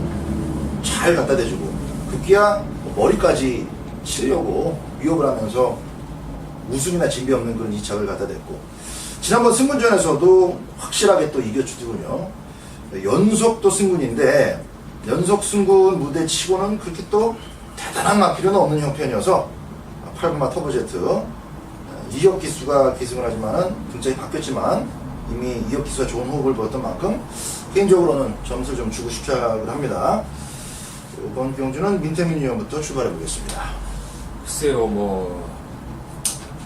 잘 갖다 대주고 급기야 머리까지 치려고 위협을 하면서 우승이나 진비 없는 그런 2착을 갖다 댔고 지난번 승군전에서도 확실하게 또 이겨주더군요. 연속 또 승군인데 연속 승군 무대 치고는 그렇게 또 대단한 마필은 없는 형편이어서 8번마 터보제트 이혁 기수가 기승을 하지만은 등짝이 바뀌었지만 이미 이혁 기수가 좋은 호흡을 보였던 만큼 개인적으로는 점수를 좀 주고 싶작을 합니다. 이번 경주는 민태민 위원부터 출발해 보겠습니다. 글쎄요, 뭐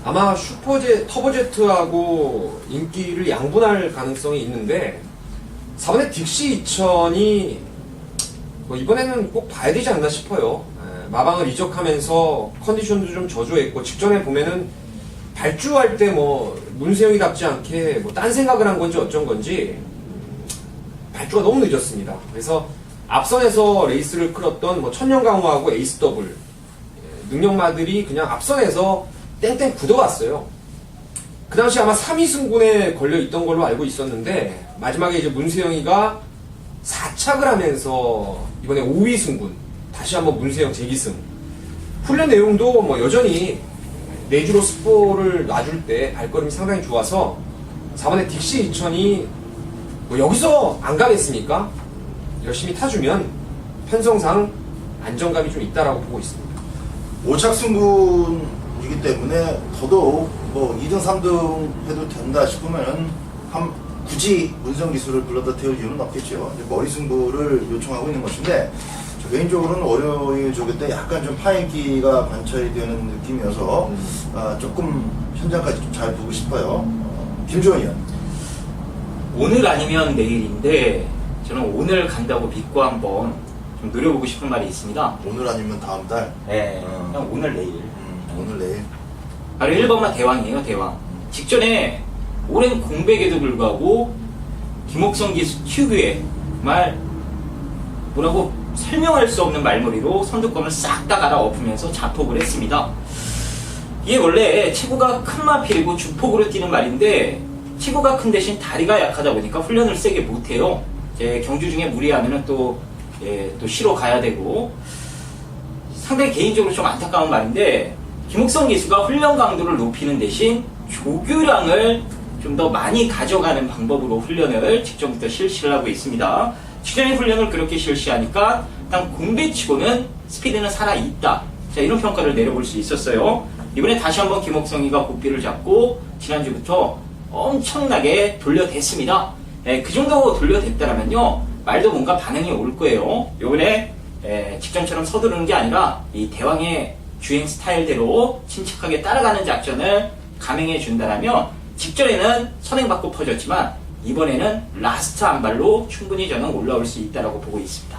아마 터보제트하고 인기를 양분할 가능성이 있는데 4번의 딕시 2000이 뭐 이번에는 꼭 봐야 되지 않나 싶어요. 마방을 이적하면서 컨디션도 좀 저조했고 직전에 보면은 발주할 때 뭐 문세영이답지 않게 뭐 딴 생각을 한 건지 어쩐 건지 발주가 너무 늦었습니다. 그래서 앞선에서 레이스를 끌었던 뭐 천년강화하고 에이스 더블 능력마들이 그냥 앞선에서 땡땡 굳어갔어요. 그 당시 아마 3위 승군에 걸려 있던 걸로 알고 있었는데 마지막에 이제 문세영이가 4착을 하면서 이번에 5위 승군 다시 한번 문세영 재기승. 훈련 내용도 뭐 여전히 내주로 스포를 놔줄 때 발걸음이 상당히 좋아서 4번의 딕시 2000이 뭐 여기서 안 가겠습니까? 열심히 타주면 편성상 안정감이 좀 있다라고 보고 있습니다. 5착 승군이기 때문에 더더욱 뭐 2등, 3등 해도 된다 싶으면은 굳이 문성 기수를 불러다 태울 이유는 없겠죠. 머리 승부를 요청하고 있는 것인데 저 개인적으로는 월요일 조교 때 약간 좀 파인기가 관찰이 되는 느낌이어서 조금 현장까지 좀 잘 보고 싶어요. 김주원 의원. 오늘 아니면 내일인데 저는 오늘 간다고 믿고 한번 좀 노려보고 싶은 말이 있습니다. 오늘 아니면 다음 달? 네, 그냥 오늘 내일. 오늘 내일. 바로 1번만 대왕이에요, 대왕. 직전에 오랜 공백에도 불구하고 김옥성 기수 큐브에 말 뭐라고 설명할 수 없는 말머리로 선두권을 싹 다 갈아엎으면서 자폭을 했습니다. 이게 원래 체구가 큰 마필이고 주폭으로 뛰는 말인데 체구가 큰 대신 다리가 약하다 보니까 훈련을 세게 못해요. 경주 중에 무리하면 또 쉬러 가야 되고 상당히 개인적으로 좀 안타까운 말인데 김옥성 기수가 훈련 강도를 높이는 대신 조교량을 좀 더 많이 가져가는 방법으로 훈련을 직전부터 실시를 하고 있습니다. 직전의 훈련을 그렇게 실시하니까 일단 공배치고는 스피드는 살아있다. 자, 이런 평가를 내려볼 수 있었어요. 이번에 다시 한번 김옥성이가 고삐를 잡고 지난주부터 엄청나게 돌려댔습니다. 그 정도 돌려댔다라면요 말도 뭔가 반응이 올 거예요. 이번에 직전처럼 서두르는 게 아니라 이 대왕의 주행 스타일대로 침착하게 따라가는 작전을 감행해 준다라면 직전에는 선행받고 퍼졌지만 이번에는 라스트 한 발로 충분히 저는 올라올 수 있다라고 보고 있습니다.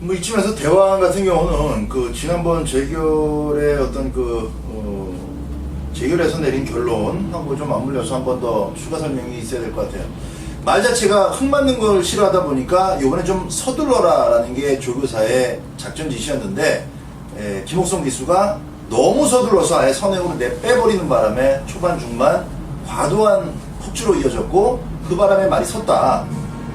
뭐 이쯤에서 대왕 같은 경우는 그 지난번 재결의 어떤 재결에서 내린 결론하고 좀 맞물려서 한 번 더 추가 설명이 있어야 될 것 같아요. 말 자체가 흙 맞는 걸 싫어하다 보니까 이번에 좀 서둘러라라는 게 조교사의 작전 지시였는데 김옥성 기수가 너무 서둘러서 아예 선행으로 빼버리는 바람에 초반 중반 과도한 폭주로 이어졌고 그 바람에 말이 섰다.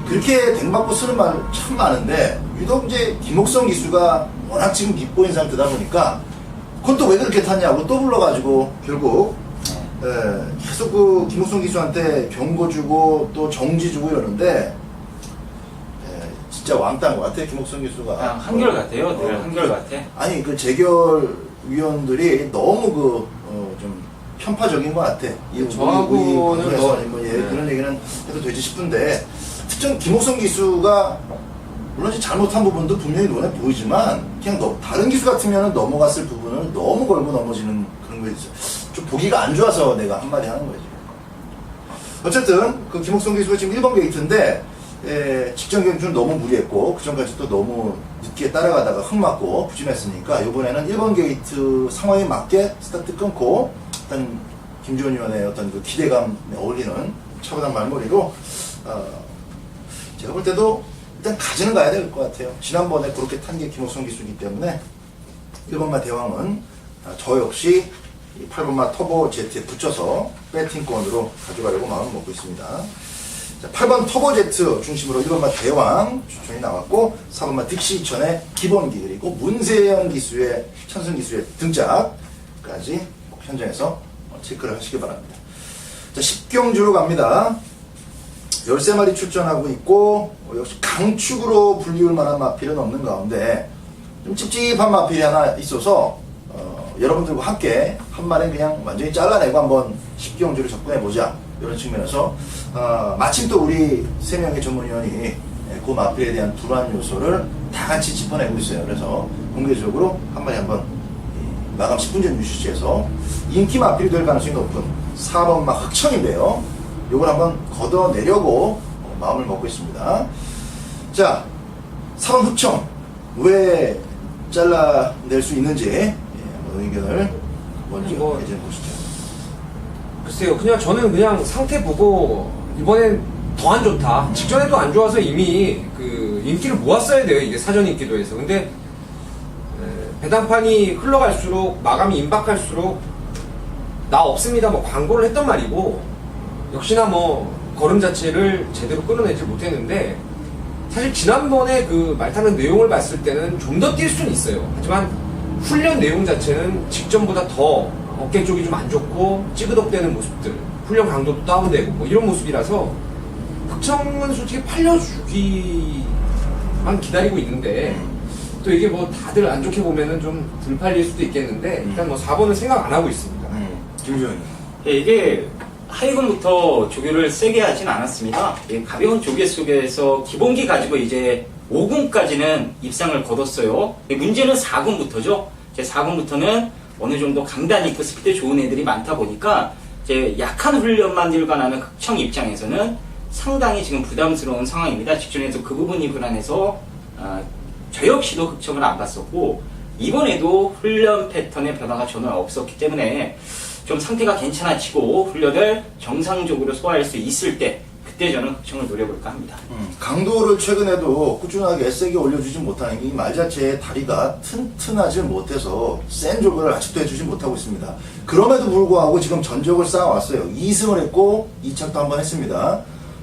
그렇게 댕받고 쓰는 말 참 많은데 유독 이제 김옥성 기수가 워낙 지금 밉보인 상태다 보니까 그건 또 왜 그렇게 탔냐고 또 불러가지고 결국 계속 그 김옥성 기수한테 경고 주고 또 정지 주고 이러는데 진짜 왕따인 것 같아 김옥성 기수가. 한결 같아요. 늘 한결 같아. 아니 그 재결 위원들이 너무 좀 편파적인 것 같아. 저하고는 그런 얘기는 해도 되지 싶은데 특정 김옥성 기수가 물론 잘못한 부분도 분명히 눈에 보이지만 그냥 다른 기수 같으면 넘어갔을 부분을 너무 걸고 넘어지는 그런 거 있어. 좀 보기가 안 좋아서 내가 한마디 하는 거지. 어쨌든 그 김옥성 기수가 지금 1번 게이트인데 직전 경주는 너무 무리했고 그 전까지 또 너무 늦게 따라가다가 흙 맞고 부진했으니까 이번에는 1번 게이트 상황에 맞게 스타트 끊고 일단 김지원 위원의 어떤 그 기대감에 어울리는 차분한 말머리로 제가 볼 때도 일단 가지는 가야 될 것 같아요. 지난번에 그렇게 탄 게 김옥성 기수이기 때문에 1번마 대왕은 저 역시 8번마 터보 제트에 붙여서 배팅권으로 가져가려고 마음을 먹고 있습니다. 자, 8번 터보 제트 중심으로 1번마 대왕 추천이 나왔고 4번마 딕시 2000의 기본기 그리고 문세영 기수의 천승 기수의 등짝까지 현장에서 체크를 하시기 바랍니다. 자, 10경주로 갑니다. 13마리 출전하고 있고 역시 강축으로 불리울 만한 마필은 없는 가운데 좀 찝찝한 마필이 하나 있어서 여러분들과 함께 한 마리 그냥 완전히 잘라내고 한번 10경주를 접근해보자 이런 측면에서 마침 또 우리 3명의 전문위원이 그 마필에 대한 불안 요소를 다 같이 짚어내고 있어요. 그래서 공개적으로 한 마리 한번 마감 10분 전 뉴스지에서 인기 마필이 될 가능성이 높은 4번마 흑청인데요. 요걸 한번 걷어내려고 마음을 먹고 있습니다. 자, 4번 흑청 왜 잘라낼 수 있는지 의견을 먼저 해주해 보시죠. 글쎄요, 그냥 저는 그냥 상태 보고 이번엔 더 안 좋다. 직전에도 안 좋아서 이미 그 인기를 모았어야 돼요. 이게 사전 인기도에서. 근데 배당판이 흘러갈수록 마감이 임박할수록 나 없습니다. 뭐 광고를 했던 말이고 역시나 뭐 걸음 자체를 제대로 끌어내지 못했는데 사실 지난번에 그 말 타는 내용을 봤을 때는 좀 더 뛸 수는 있어요. 하지만 훈련 내용 자체는 직전보다 더 어깨 쪽이 좀 안 좋고 찌그덕대는 모습들, 훈련 강도도 다운되고 뭐 이런 모습이라서 흑청은 솔직히 팔려주기만 기다리고 있는데 또 이게 뭐 다들 안 좋게 보면은 좀 불팔릴 수도 있겠는데 일단 뭐 4번은 생각 안 하고 있습니다. 김지원님. 이게 하이건부터 조교를 세게 하진 않았습니다. 가벼운 조개 속에서 기본기 가지고 이제 5군까지는 입상을 거뒀어요. 문제는 4군부터죠. 이제 4군부터는 어느 정도 강단 있고 스피드 좋은 애들이 많다 보니까 이제 약한 훈련만 일관하는 흑청 입장에서는 상당히 지금 부담스러운 상황입니다. 직전에도 그 부분이 불안해서 저 역시도 흑청을 안 봤었고 이번에도 훈련 패턴의 변화가 전혀 없었기 때문에 좀 상태가 괜찮아지고 훈련을 정상적으로 소화할 수 있을 때 그때 저는 흑청을 노려볼까 합니다. 강도를 최근에도 꾸준하게 세게 올려주지 못하는 이 말 자체의 다리가 튼튼하지 못해서 센 조교를 아직도 해주지 못하고 있습니다. 그럼에도 불구하고 지금 전적을 쌓아왔어요. 2승을 했고 2착도 한번 했습니다.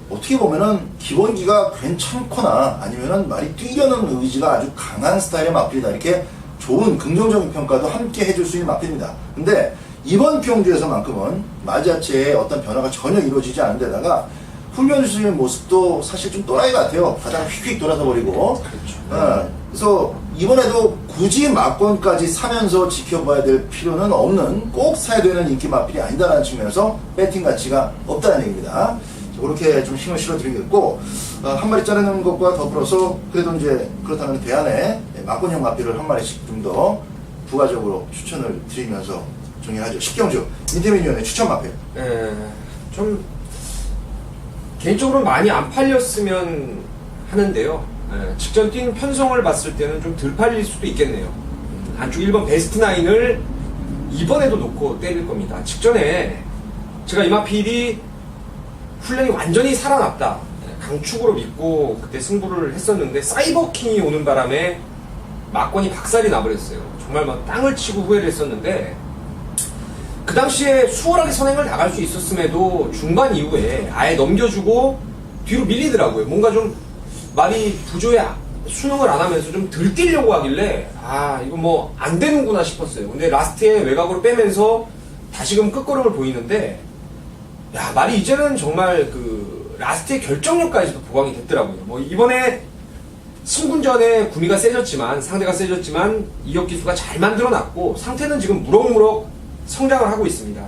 어떻게 보면은 기본기가 괜찮거나 아니면은 말이 뛰려는 의지가 아주 강한 스타일의 마필이다. 이렇게 좋은 긍정적인 평가도 함께 해줄 수 있는 마필입니다. 근데 이번 경주에서만큼은 말 자체에 어떤 변화가 전혀 이루어지지 않은 데다가 훈련 수의 모습도 사실 좀 또라이 같아요. 가장 휙휙 돌아서 버리고. 그렇죠. 그래서 이번에도 굳이 막권까지 사면서 지켜봐야 될 필요는 없는 꼭 사야 되는 인기 마필이 아니다라는 측면에서 배팅 가치가 없다는 얘기입니다. 그렇게 좀 힘을 실어드리겠고 한 마리 자르는 것과 더불어서 그래도 이제 그렇다면 대안에 막권형 마필을 한 마리씩 좀 더 부가적으로 추천을 드리면서 정리하죠. 10경주 민태민 위원의 추천 마필. 좀 개인적으로 많이 안 팔렸으면 하는데요. 직전 뛴 편성을 봤을 때는 좀 덜 팔릴 수도 있겠네요. 안쪽 1번 베스트 나인을 이번에도 놓고 때릴 겁니다. 직전에 제가 이마필이 훈련이 완전히 살아났다, 강축으로 믿고 그때 승부를 했었는데 사이버킹이 오는 바람에 막건이 박살이 나버렸어요. 정말 막 땅을 치고 후회를 했었는데 그 당시에 수월하게 선행을 나갈 수 있었음에도 중반 이후에 아예 넘겨주고 뒤로 밀리더라고요. 뭔가 좀 말이 부조에 순응을 안 하면서 좀 덜 뛰려고 하길래 이거 뭐 안 되는구나 싶었어요. 근데 라스트에 외곽으로 빼면서 다시금 끝걸음을 보이는데 말이 이제는 정말 그 라스트의 결정력까지도 보강이 됐더라고요. 뭐 이번에 승군전에 구미가 세졌지만, 상대가 세졌지만 이역 기수가 잘 만들어놨고 상태는 지금 무럭무럭 성장을 하고 있습니다.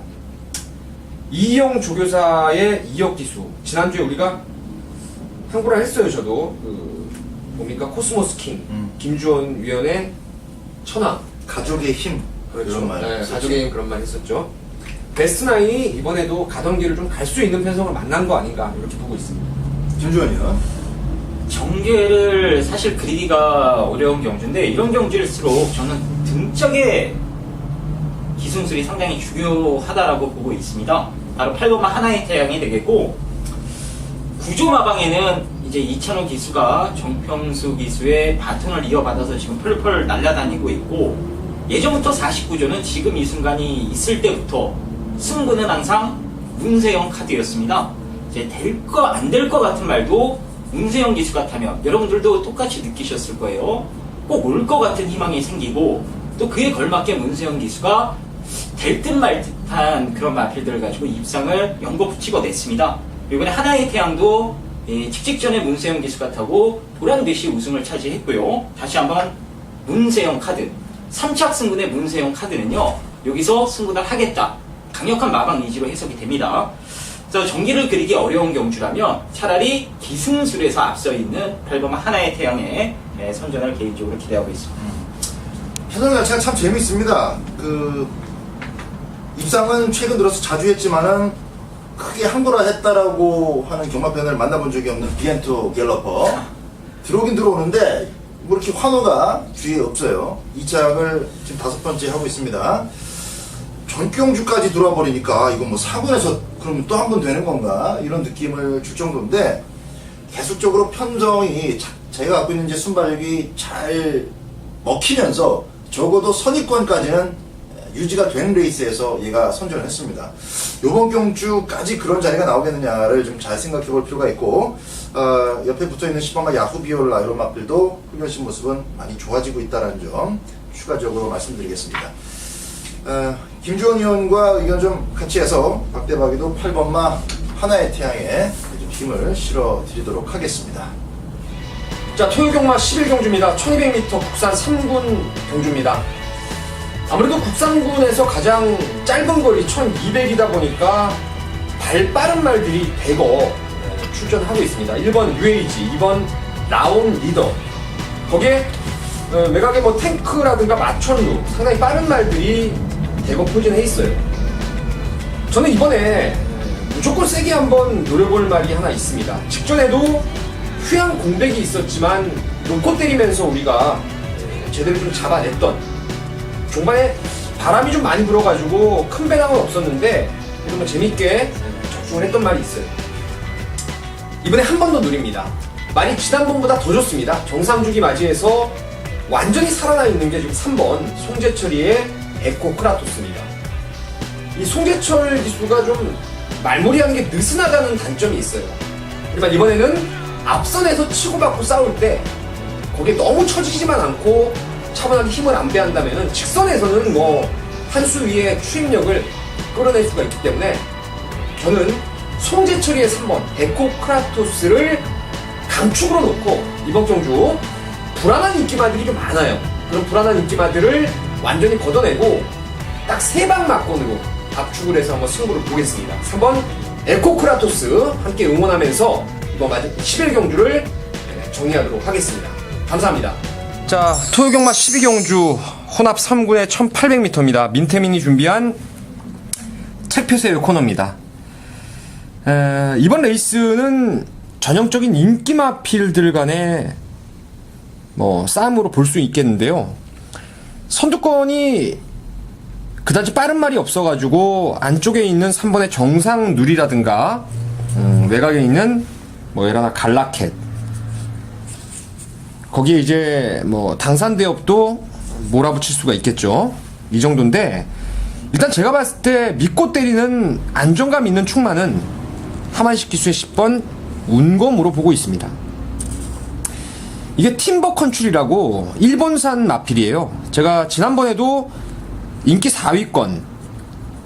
이영 조교사의 이역 기수, 지난주에 우리가 한구라 했어요. 저도 뭡니까 코스모스 킹, 김주원 위원의 천왕, 가족의 힘, 그렇죠. 그런 말. 네, 가족의 힘, 그런 말 했었죠. 베스트 나인이 이번에도 가던 길을 좀 갈 수 있는 편성을 만난 거 아닌가 이렇게 보고 있습니다. 김주원이요? 정계를 사실 그리기가 어려운 경주인데 이런 경주일수록 저는 등짝의 기승술이 상당히 중요하다라고 보고 있습니다. 바로 8번마 하나의 태양이 되겠고, 구조 마방에는 이제 이찬호 기수가 정평수 기수의 바톤을 이어받아서 지금 펄펄 날아다니고 있고, 예전부터 49조는 지금 이 순간이 있을 때부터 승부는 항상 문세영 카드였습니다. 이제 될 거 안 될 거 같은 말도 문세영 기수 같다면 여러분들도 똑같이 느끼셨을 거예요. 꼭 올 거 같은 희망이 생기고, 또 그에 걸맞게 문세영 기수가 될 듯 말 듯한 그런 마필들을 가지고 입상을 연거푸 찍어냈습니다. 이번에 하나의 태양도 직직전에 문세영 기수가 타고 보란듯이 우승을 차지했고요. 다시 한번 문세영 카드, 3착 승군의 문세영 카드는요, 여기서 승부를 하겠다, 강력한 마방 의지로 해석이 됩니다. 그래서 정기를 그리기 어려운 경주라면 차라리 기승술에서 앞서 있는 8번마 하나의 태양의 선전을 개인적으로 기대하고 있습니다. 편성 자체가 참 재밌습니다. 입상은 최근 들어서 자주 했지만은 크게 한구라 했다라고 하는 경마편을 만나본 적이 없는 비엔토 갤러퍼. 들어오긴 들어오는데 뭐 이렇게 환호가 주위에 없어요. 2착을 지금 5번째 하고 있습니다. 전경주까지 들어와 버리니까 이건 뭐 4군에서 그럼 또 한 번 되는 건가 이런 느낌을 줄 정도인데, 계속적으로 편성이 제가 갖고 있는 이제 순발력이 잘 먹히면서 적어도 선입권까지는 유지가 되는 레이스에서 얘가 선전을 했습니다. 요번 경주까지 그런 자리가 나오겠느냐를 좀 잘 생각해 볼 필요가 있고, 옆에 붙어있는 10번마 야후 비올라 이런 마필도 훈련신 모습은 많이 좋아지고 있다는 점 추가적으로 말씀드리겠습니다. 김주원 의원과 의견 좀 같이 해서 박대박이도 8번마 하나의 태양에 좀 힘을 실어 드리도록 하겠습니다. 자, 토요경마 11경주입니다. 1200m 국산 3군 경주입니다. 아무래도 국산군에서 가장 짧은 거리 1200이다 보니까 발 빠른 말들이 대거 출전하고 있습니다. 1번 UAG, 2번 라온 리더, 거기에 외곽에 뭐 탱크라든가 마천루, 상당히 빠른 말들이 대거 포진해 있어요. 저는 이번에 무조건 세게 한번 노려볼 말이 하나 있습니다. 직전에도 휴양 공백이 있었지만 놓고 때리면서 우리가 제대로 좀 잡아냈던, 종반에 바람이 좀 많이 불어가지고 큰 배낭은 없었는데 그래도 뭐 재밌게 적중을 했던 말이 있어요. 이번에 한 번 더 누립니다. 말이 지난번보다 더 좋습니다. 정상주기 맞이해서 완전히 살아나 있는 게 지금 3번 송재철이의 에코 크라토스입니다. 이 송재철 기수가 좀 말무리하는 게 느슨하다는 단점이 있어요. 하지만 이번에는 앞선에서 치고받고 싸울 때 거기에 너무 처지지만 않고 차분하게 힘을 안 배한다면 직선에서는 뭐 한 수 위에 추임력을 끌어낼 수가 있기 때문에 저는 송재철이의 3번 에코 크라토스를 강축으로 놓고 이번 경주 불안한 인기마들이 좀 많아요. 그런 불안한 인기마들을 완전히 걷어내고 딱 3방 막건으로 압축을 해서 한번 승부를 보겠습니다. 3번 에코 크라토스 함께 응원하면서 이번 11경주를 정리하도록 하겠습니다. 감사합니다. 자, 토요경마 12경주 혼합 3군의 1800m입니다. 민태민이 준비한 책표세의 코너입니다. 이번 레이스는 전형적인 인기마필들 간의 뭐 싸움으로 볼 수 있겠는데요. 선두권이 그다지 빠른 말이 없어가지고 안쪽에 있는 3번의 정상 누리라든가 외곽에 있는 뭐 예라나 갈라켓, 거기에 이제 뭐 당산대업도 몰아붙일 수가 있겠죠. 이 정도인데, 일단 제가 봤을 때 믿고 때리는 안정감 있는 충만은 하만식 기수의 10번 운검으로 보고 있습니다. 이게 팀버 컨출이라고 일본산 마필이에요. 제가 지난번에도 인기 4위권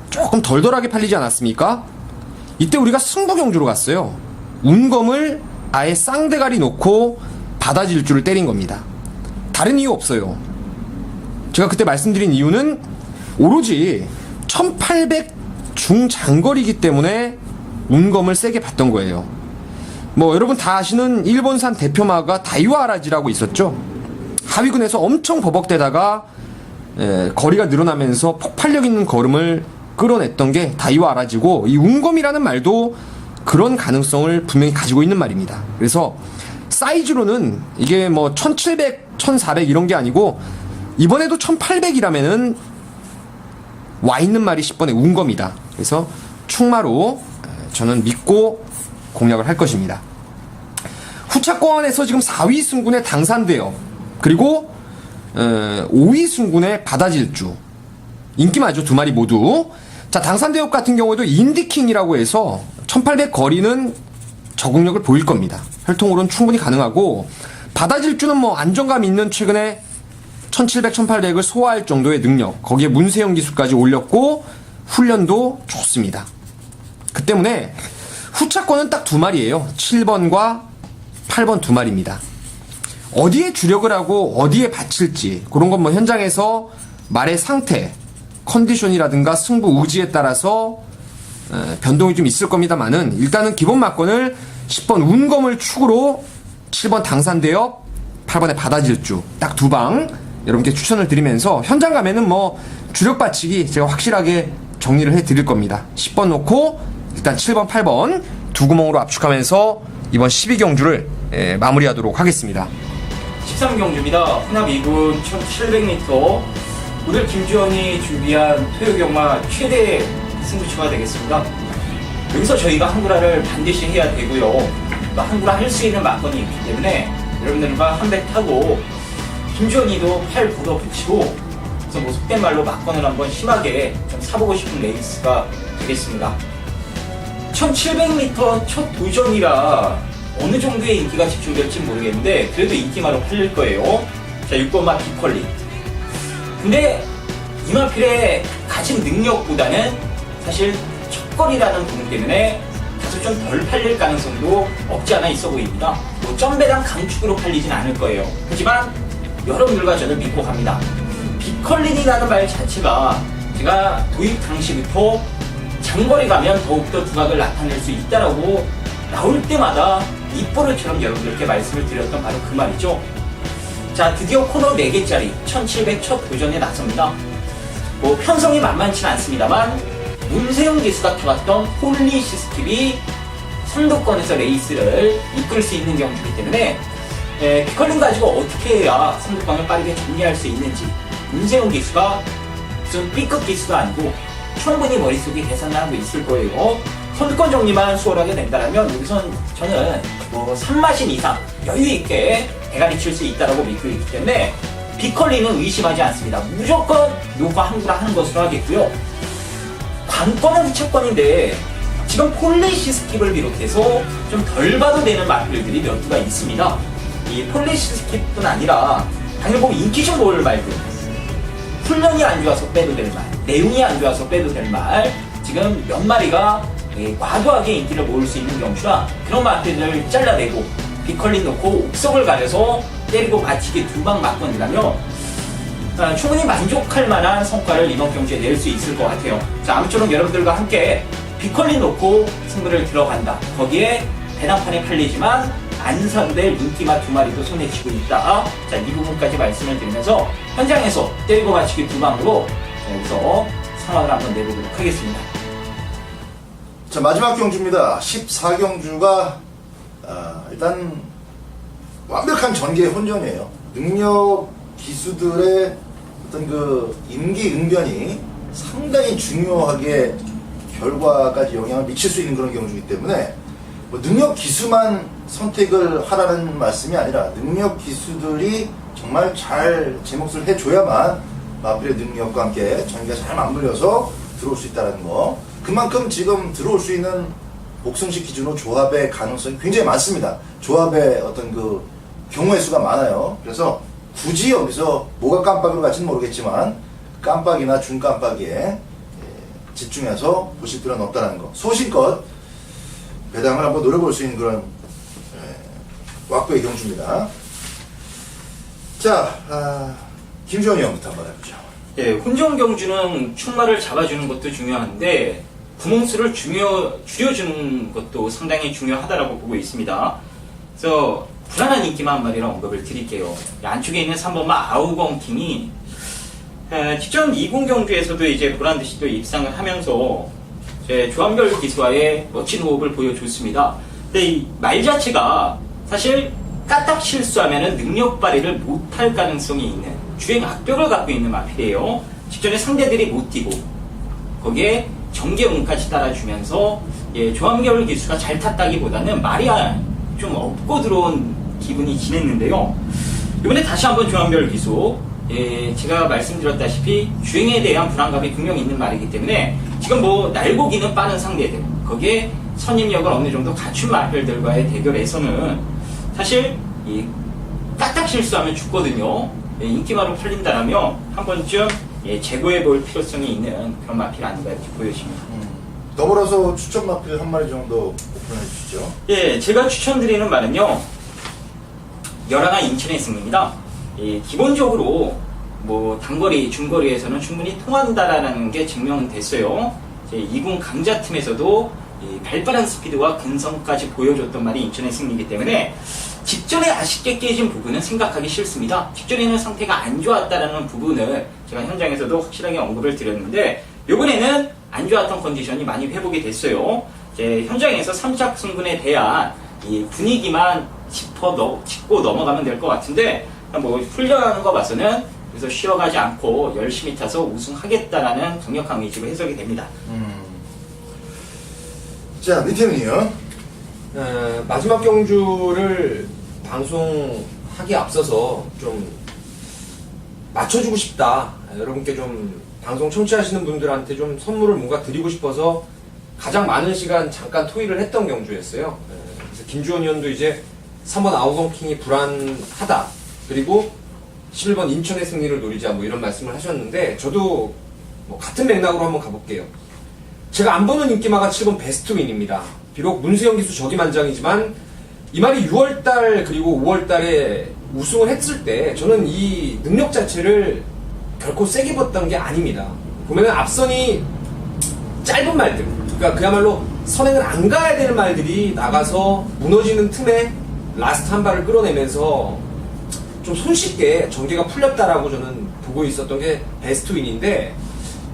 조금 덜덜하게 팔리지 않았습니까? 이때 우리가 승부 경주로 갔어요. 운검을 아예 쌍대가리 놓고 바다질주를 때린 겁니다. 다른 이유 없어요. 제가 그때 말씀드린 이유는 오로지 1800 중장거리이기 때문에 운검을 세게 봤던 거예요. 뭐 여러분 다 아시는 일본산 대표마가 다이와 아라지라고 있었죠. 하위군에서 엄청 버벅대다가 거리가 늘어나면서 폭발력 있는 걸음을 끌어냈던 게 다이와 아라지고, 이 운검이라는 말도 그런 가능성을 분명히 가지고 있는 말입니다. 그래서 사이즈로는 이게 뭐 1700, 1400 이런 게 아니고 이번에도 1800이라면은 와 있는 말이 10번의 운검이다. 그래서 충마로 저는 믿고 공략을 할 것입니다. 후차권에서 지금 4위 승군의 당산대업, 그리고 5위 승군의 바다질주, 인기마죠. 두 마리 모두. 자, 당산대업 같은 경우에도 인디킹이라고 해서 1800 거리는 적응력을 보일 겁니다. 혈통으로는 충분히 가능하고, 바다질주는 뭐 안정감 있는 최근에 1700, 1800을 소화할 정도의 능력, 거기에 문세영 기수까지 올렸고 훈련도 좋습니다. 그 때문에 후차권은 딱 두 마리예요. 7번과 8번 두 마리입니다. 어디에 주력을 하고 어디에 바칠지 그런 건 뭐 현장에서 말의 상태, 컨디션이라든가 승부 의지에 따라서 변동이 좀 있을 겁니다만은, 일단은 기본 막권을 10번 운검을 축으로 7번 당산대업, 8번의 바다질주 딱 두 방 여러분께 추천을 드리면서, 현장 가면은 뭐 주력 받치기 제가 확실하게 정리를 해 드릴 겁니다. 10번 놓고 일단 7번, 8번 두 구멍으로 압축하면서 이번 12경주를 마무리하도록 하겠습니다. 13경주입니다. 혼합 2군 1700m. 오늘 김주현이 준비한 토요경마 최대 승부처가 되겠습니다. 여기서 저희가 한구라를 반드시 해야 되고요. 또 한구라 할 수 있는 막건이 있기 때문에 여러분들과 한 배 타고 김주현이도 팔 걷어 붙이고, 그래서 뭐 속된 말로 막건을 한번 심하게 좀 사보고 싶은 레이스가 되겠습니다. 1700m 첫 도전이라 어느 정도의 인기가 집중될지 모르겠는데 그래도 인기마로 팔릴 거예요. 자, 6번마 비컬리. 근데 이마필의 가진 능력보다는 사실 첫거리라는 부분 때문에 다소 좀 덜 팔릴 가능성도 없지 않아 있어 보입니다. 뭐 점배당 강축으로 팔리진 않을 거예요. 하지만 여러분들과 저는 믿고 갑니다. 비컬린이라는 말 자체가 제가 도입 당시부터 장거리 가면 더욱더 두각을 나타낼 수 있다라고 나올 때마다 입버릇처럼 여러분들께 말씀을 드렸던 바로 그 말이죠. 자, 드디어 코너 4개짜리 1700 첫 도전에 나섭니다. 뭐 편성이 만만치 않습니다만 문세영 기수가 타봤던 홀리시스킵이 선두권에서 레이스를 이끌 수 있는 경주이기 때문에 비컬린 가지고 어떻게 해야 선두권을 빠르게 정리할 수 있는지, 문세영 기수가 무슨 B급 기수가 아니고 충분히 머릿속에 계산을 하고 있을 거예요. 선두권 정리만 수월하게 된다면 여기선 저는 뭐 3마신 이상 여유있게 대가리 칠 수 있다고 믿고 있기 때문에 비컬리는 의심하지 않습니다. 무조건 노가 한구라 하는 것으로 하겠고요. 관건은 후차권인데 지금 폴리시스킵을 비롯해서 좀 덜 봐도 되는 마필들이 몇 개가 있습니다. 이 폴리시스킵뿐 아니라 당연히 보면 인기 좀 올 말들, 훈련이 안 좋아서 빼도 될 말, 내용이 안 좋아서 빼도 될 말, 지금 몇 마리가 과도하게 인기를 모을 수 있는 경주라 그런 마필들을 잘라내고 비컬린 놓고 옥석을 가려서 때리고 맞히기 두 방 맞건이라면 충분히 만족할 만한 성과를 이번 경주에 낼 수 있을 것 같아요. 자, 아무쪼록 여러분들과 함께 비컬린 놓고 승부를 들어간다. 거기에 배당판에 팔리지만 안 사도 될 인기마 두 마리도 손에 쥐고 있다. 자, 이 부분까지 말씀을 드리면서 현장에서 때리고 맞히기 두 방으로 여기서 상황을 한번 내보도록 하겠습니다. 자, 마지막 경주입니다. 14경주가 일단 완벽한 전개 혼전이에요. 능력 기수들의 어떤 그 임기응변이 상당히 중요하게 결과까지 영향을 미칠 수 있는 그런 경주이기 때문에 뭐 능력 기수만 선택을 하라는 말씀이 아니라 능력 기수들이 정말 잘 제 몫을 해줘야만 마필의 능력과 함께 전기가 잘 맞물려서 들어올 수 있다는 거. 그만큼 지금 들어올 수 있는 복승식 기준으로 조합의 가능성이 굉장히 많습니다. 조합의 어떤 그 경우의 수가 많아요. 그래서 굳이 여기서 뭐가 깜빡이로 갈지는 모르겠지만 깜빡이나 중깜빡이에 집중해서 보실 필요는 없다는 거. 소신껏 배당을 한번 노려볼 수 있는 그런 왁구의 경주입니다. 자, 김주현 의원부터 한번 해보죠. 예, 혼종 경주는 충마를 잡아주는 것도 중요한데 구멍수를 줄여주는 것도 상당히 중요하다라고 보고 있습니다. 그래서 불안한 인기만 한 마리를 언급을 드릴게요. 안쪽에 있는 3번마 아우건킹이 직전 20 경주에서도 이제 보란듯이 또 입상을 하면서 조합별 기수와의 멋진 호흡을 보여줬습니다. 근데 이 말 자체가 사실 까딱 실수하면 능력 발휘를 못할 가능성이 있는 주행 악벽을 갖고 있는 마필이에요. 직전에 상대들이 못 뛰고 거기에 정계운까지 따라주면서 조합별 기수가 잘 탔다기보다는 말이 좀 업고 들어온 기분이 지냈는데요. 이번에 다시 한번 조합별 기수 제가 말씀드렸다시피 주행에 대한 불안감이 분명히 있는 말이기 때문에 지금 뭐 날고기는 빠른 상대들 거기에 선임력을 어느 정도 갖춘 마필들과의 대결에서는 사실 까딱 실수하면 죽거든요. 인기마로 팔린다라면 한 번쯤 재고해 볼 필요성이 있는 그런 마필 아닌가 이렇게 보여집니다. 더불어서 추천 마필 한 마리 정도 오픈해 주시죠. 예, 제가 추천드리는 말은요. 열하나 인천의 승리입니다. 기본적으로 뭐 단거리, 중거리에서는 충분히 통한다라는 게 증명됐어요. 2군 강자팀에서도 발빠른 스피드와 근성까지 보여줬던 말이 인천의 승리이기 때문에 직전에 아쉽게 깨진 부분은 생각하기 싫습니다. 직전에는 상태가 안 좋았다라는 부분을 제가 현장에서도 확실하게 언급을 드렸는데 이번에는 안 좋았던 컨디션이 많이 회복이 됐어요. 현장에서 3작 승분에 대한 이 분위기만 짚고 넘어가면 될 것 같은데 뭐 훈련하는 거 봐서는 그래서 쉬어가지 않고 열심히 타서 우승하겠다라는 강력한 의지로 해석이 됩니다. 자, 민태민이요. 마지막 경주를 방송하기 앞서서 좀 맞춰주고 싶다. 여러분께 좀 방송 청취하시는 분들한테 좀 선물을 뭔가 드리고 싶어서 가장 많은 시간 잠깐 토의를 했던 경주였어요. 그래서 김주원 의원도 이제 3번 아우건킹이 불안하다. 그리고 11번 인천의 승리를 노리자 뭐 이런 말씀을 하셨는데 저도 뭐 같은 맥락으로 한번 가볼게요. 제가 안 보는 인기마가 7번 베스트윈입니다. 비록 문세영 기수 적임한장이지만 이 말이 6월달 그리고 5월달에 우승을 했을 때 저는 이 능력 자체를 결코 세게 봤던 게 아닙니다. 보면은 앞선이 짧은 말들, 그러니까 그야말로 선행을 안 가야 되는 말들이 나가서 무너지는 틈에 라스트 한 발을 끌어내면서 좀 손쉽게 전개가 풀렸다라고 저는 보고 있었던 게 베스트윈인데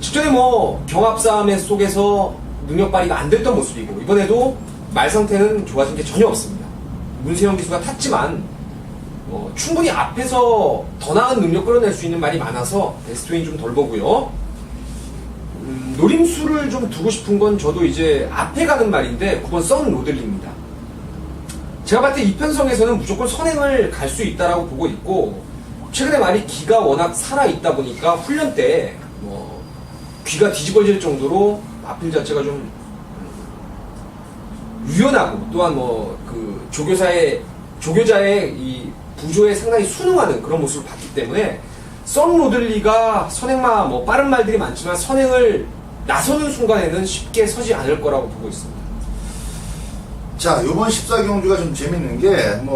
직전에 뭐 경합 싸움 속에서 능력 발휘가 안 됐던 모습이고 이번에도 말 상태는 좋아진 게 전혀 없습니다. 문세영 기수가 탔지만 충분히 앞에서 더 나은 능력 끌어낼 수 있는 말이 많아서 베스트윈 좀 덜 보고요. 노림수를 좀 두고 싶은 건 저도 이제 앞에 가는 말인데 9번 썬 로들리입니다. 제가 봤을 때 이편성에서는 무조건 선행을 갈 수 있다라고 보고 있고 최근에 말이 기가 워낙 살아있다 보니까 훈련 때 귀가 뒤집어질 정도로 마필 자체가 좀 유연하고 또한 그 조교자의 이 부조에 상당히 순응하는 그런 모습을 봤기 때문에 썬 로들리가 선행마 빠른 말들이 많지만 선행을 나서는 순간에는 쉽게 서지 않을 거라고 보고 있습니다. 자, 요번 14경주가 좀 재밌는 게,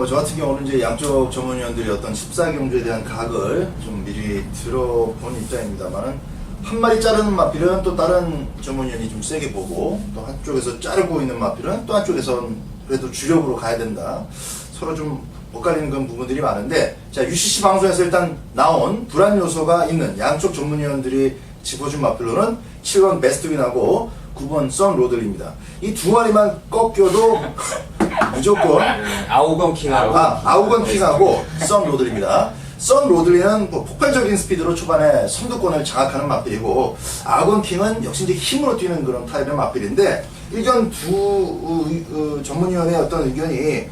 저 같은 경우는 이제 양쪽 전문위원들이 어떤 14경주에 대한 각을 좀 미리 들어본 입장입니다만은, 한 마리 자르는 마필은 또 다른 전문위원이 좀 세게 보고, 또 한쪽에서 자르고 있는 마필은 또 한쪽에선 그래도 주력으로 가야 된다. 서로 좀 엇갈리는 그런 부분들이 많은데, 자, UCC 방송에서 일단 나온 불안 요소가 있는 양쪽 전문위원들이 짚어준 마필로는 7번 베스트윈하고 9번 썬 로들입니다. 이 두 마리만 꺾여도 무조건 아우건킹하고 아우건킹하고 썬 로들입니다. 선 로들리는 뭐 폭발적인 스피드로 초반에 선두권을 장악하는 맛빌이고, 아곤킹은 역시 이제 힘으로 뛰는 그런 타입의 맛빌인데, 의견 두 전문위원의 어떤 의견이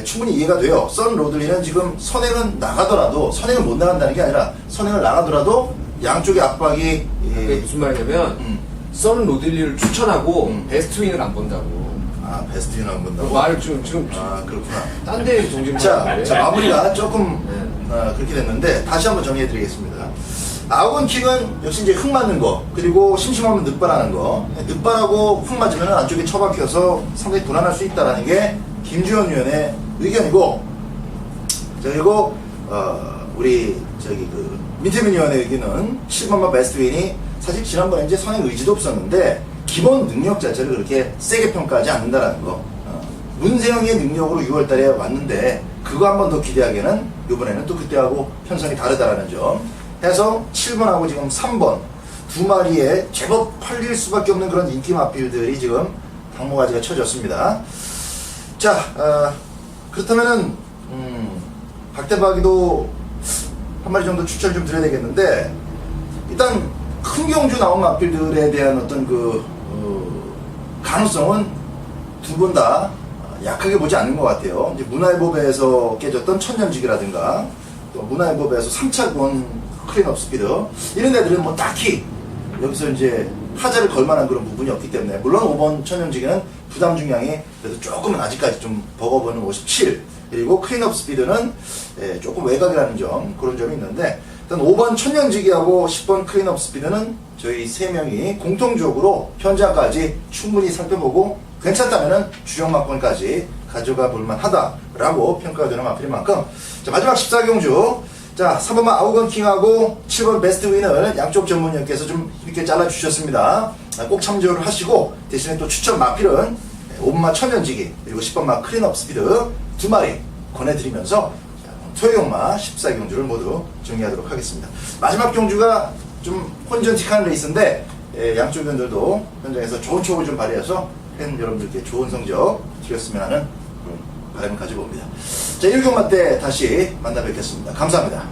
충분히 이해가 돼요. 선 로들리는 지금 선행은 나가더라도, 선행을 못 나간다는 게 아니라 선행을 나가더라도 양쪽의 압박이 그게 무슨 말이냐면 선 로들리를 추천하고 베스트 윙을 안 본다고. 아, 베스트 윈을 안 본다고? 말을 지금 아, 그렇구나. 딴 데 정신 자, 차리는데. 마무리가 조금 그렇게 됐는데 다시 한번 정리해드리겠습니다. 아곤킹은 역시 이제 흙 맞는 거, 그리고 심심하면 늑발하는 거. 늑발하고 흙 맞으면 안쪽에 처박혀서 상당히 불안할 수 있다는 게 김주현 위원의 의견이고, 자, 그리고 우리 민태민 위원의 의견은 7번마 베스트 윈이 사실 지난번에 이제 선행 의지도 없었는데 기본 능력 자체를 그렇게 세게 평가하지 않는다라는 거. 문세영의 능력으로 6월달에 왔는데 그거 한 번 더 기대하기에는 이번에는 또 그때하고 편성이 다르다라는 점 해서 7번하고 지금 3번 두 마리에 제법 팔릴 수밖에 없는 그런 인기 마필들이 지금 당모가지가 쳐졌습니다. 자, 그렇다면은 박대박이도 한 마리 정도 추천 좀 드려야 되겠는데, 일단 큰 경주 나온 마필들에 대한 어떤 가능성은 두 분 다 약하게 보지 않는 것 같아요. 이제 문화일보배에서 깨졌던 천년지기라든가, 또 문화일보배에서 3차권 클린업 스피드, 이런 애들은 뭐 딱히 여기서 이제 타자를 걸 만한 그런 부분이 없기 때문에, 물론 5번 천년지기는 부담 중량이 그래도 조금은 아직까지 좀 버거보는 57, 그리고 클린업 스피드는 조금 외곽이라는 점, 그런 점이 있는데, 일단 5번 천년지기하고 10번 클린업 스피드는 저희 3명이 공통적으로 현장까지 충분히 살펴보고 괜찮다면은 주정마권까지 가져가 볼만 하다라고 평가가 되는 마필인 만큼, 자, 마지막 14경주, 자, 3번만 아우건킹하고 7번 베스트 윈을 양쪽 전문위원께서 좀 이렇게 잘라주셨습니다. 꼭 참조를 하시고, 대신에 또 추천 마필은 5번만 천년지기, 그리고 10번만 클린업 스피드 두 마리 권해드리면서 토요경마 14경주를 모두 정리하도록 하겠습니다. 마지막 경주가 좀 혼전틱한 레이스인데, 양쪽 위원들도 현장에서 좋은 촉을 좀 발휘해서 팬 여러분들께 좋은 성적 드렸으면 하는 바람을 가지고 옵니다. 자, 1경마 때 다시 만나 뵙겠습니다. 감사합니다.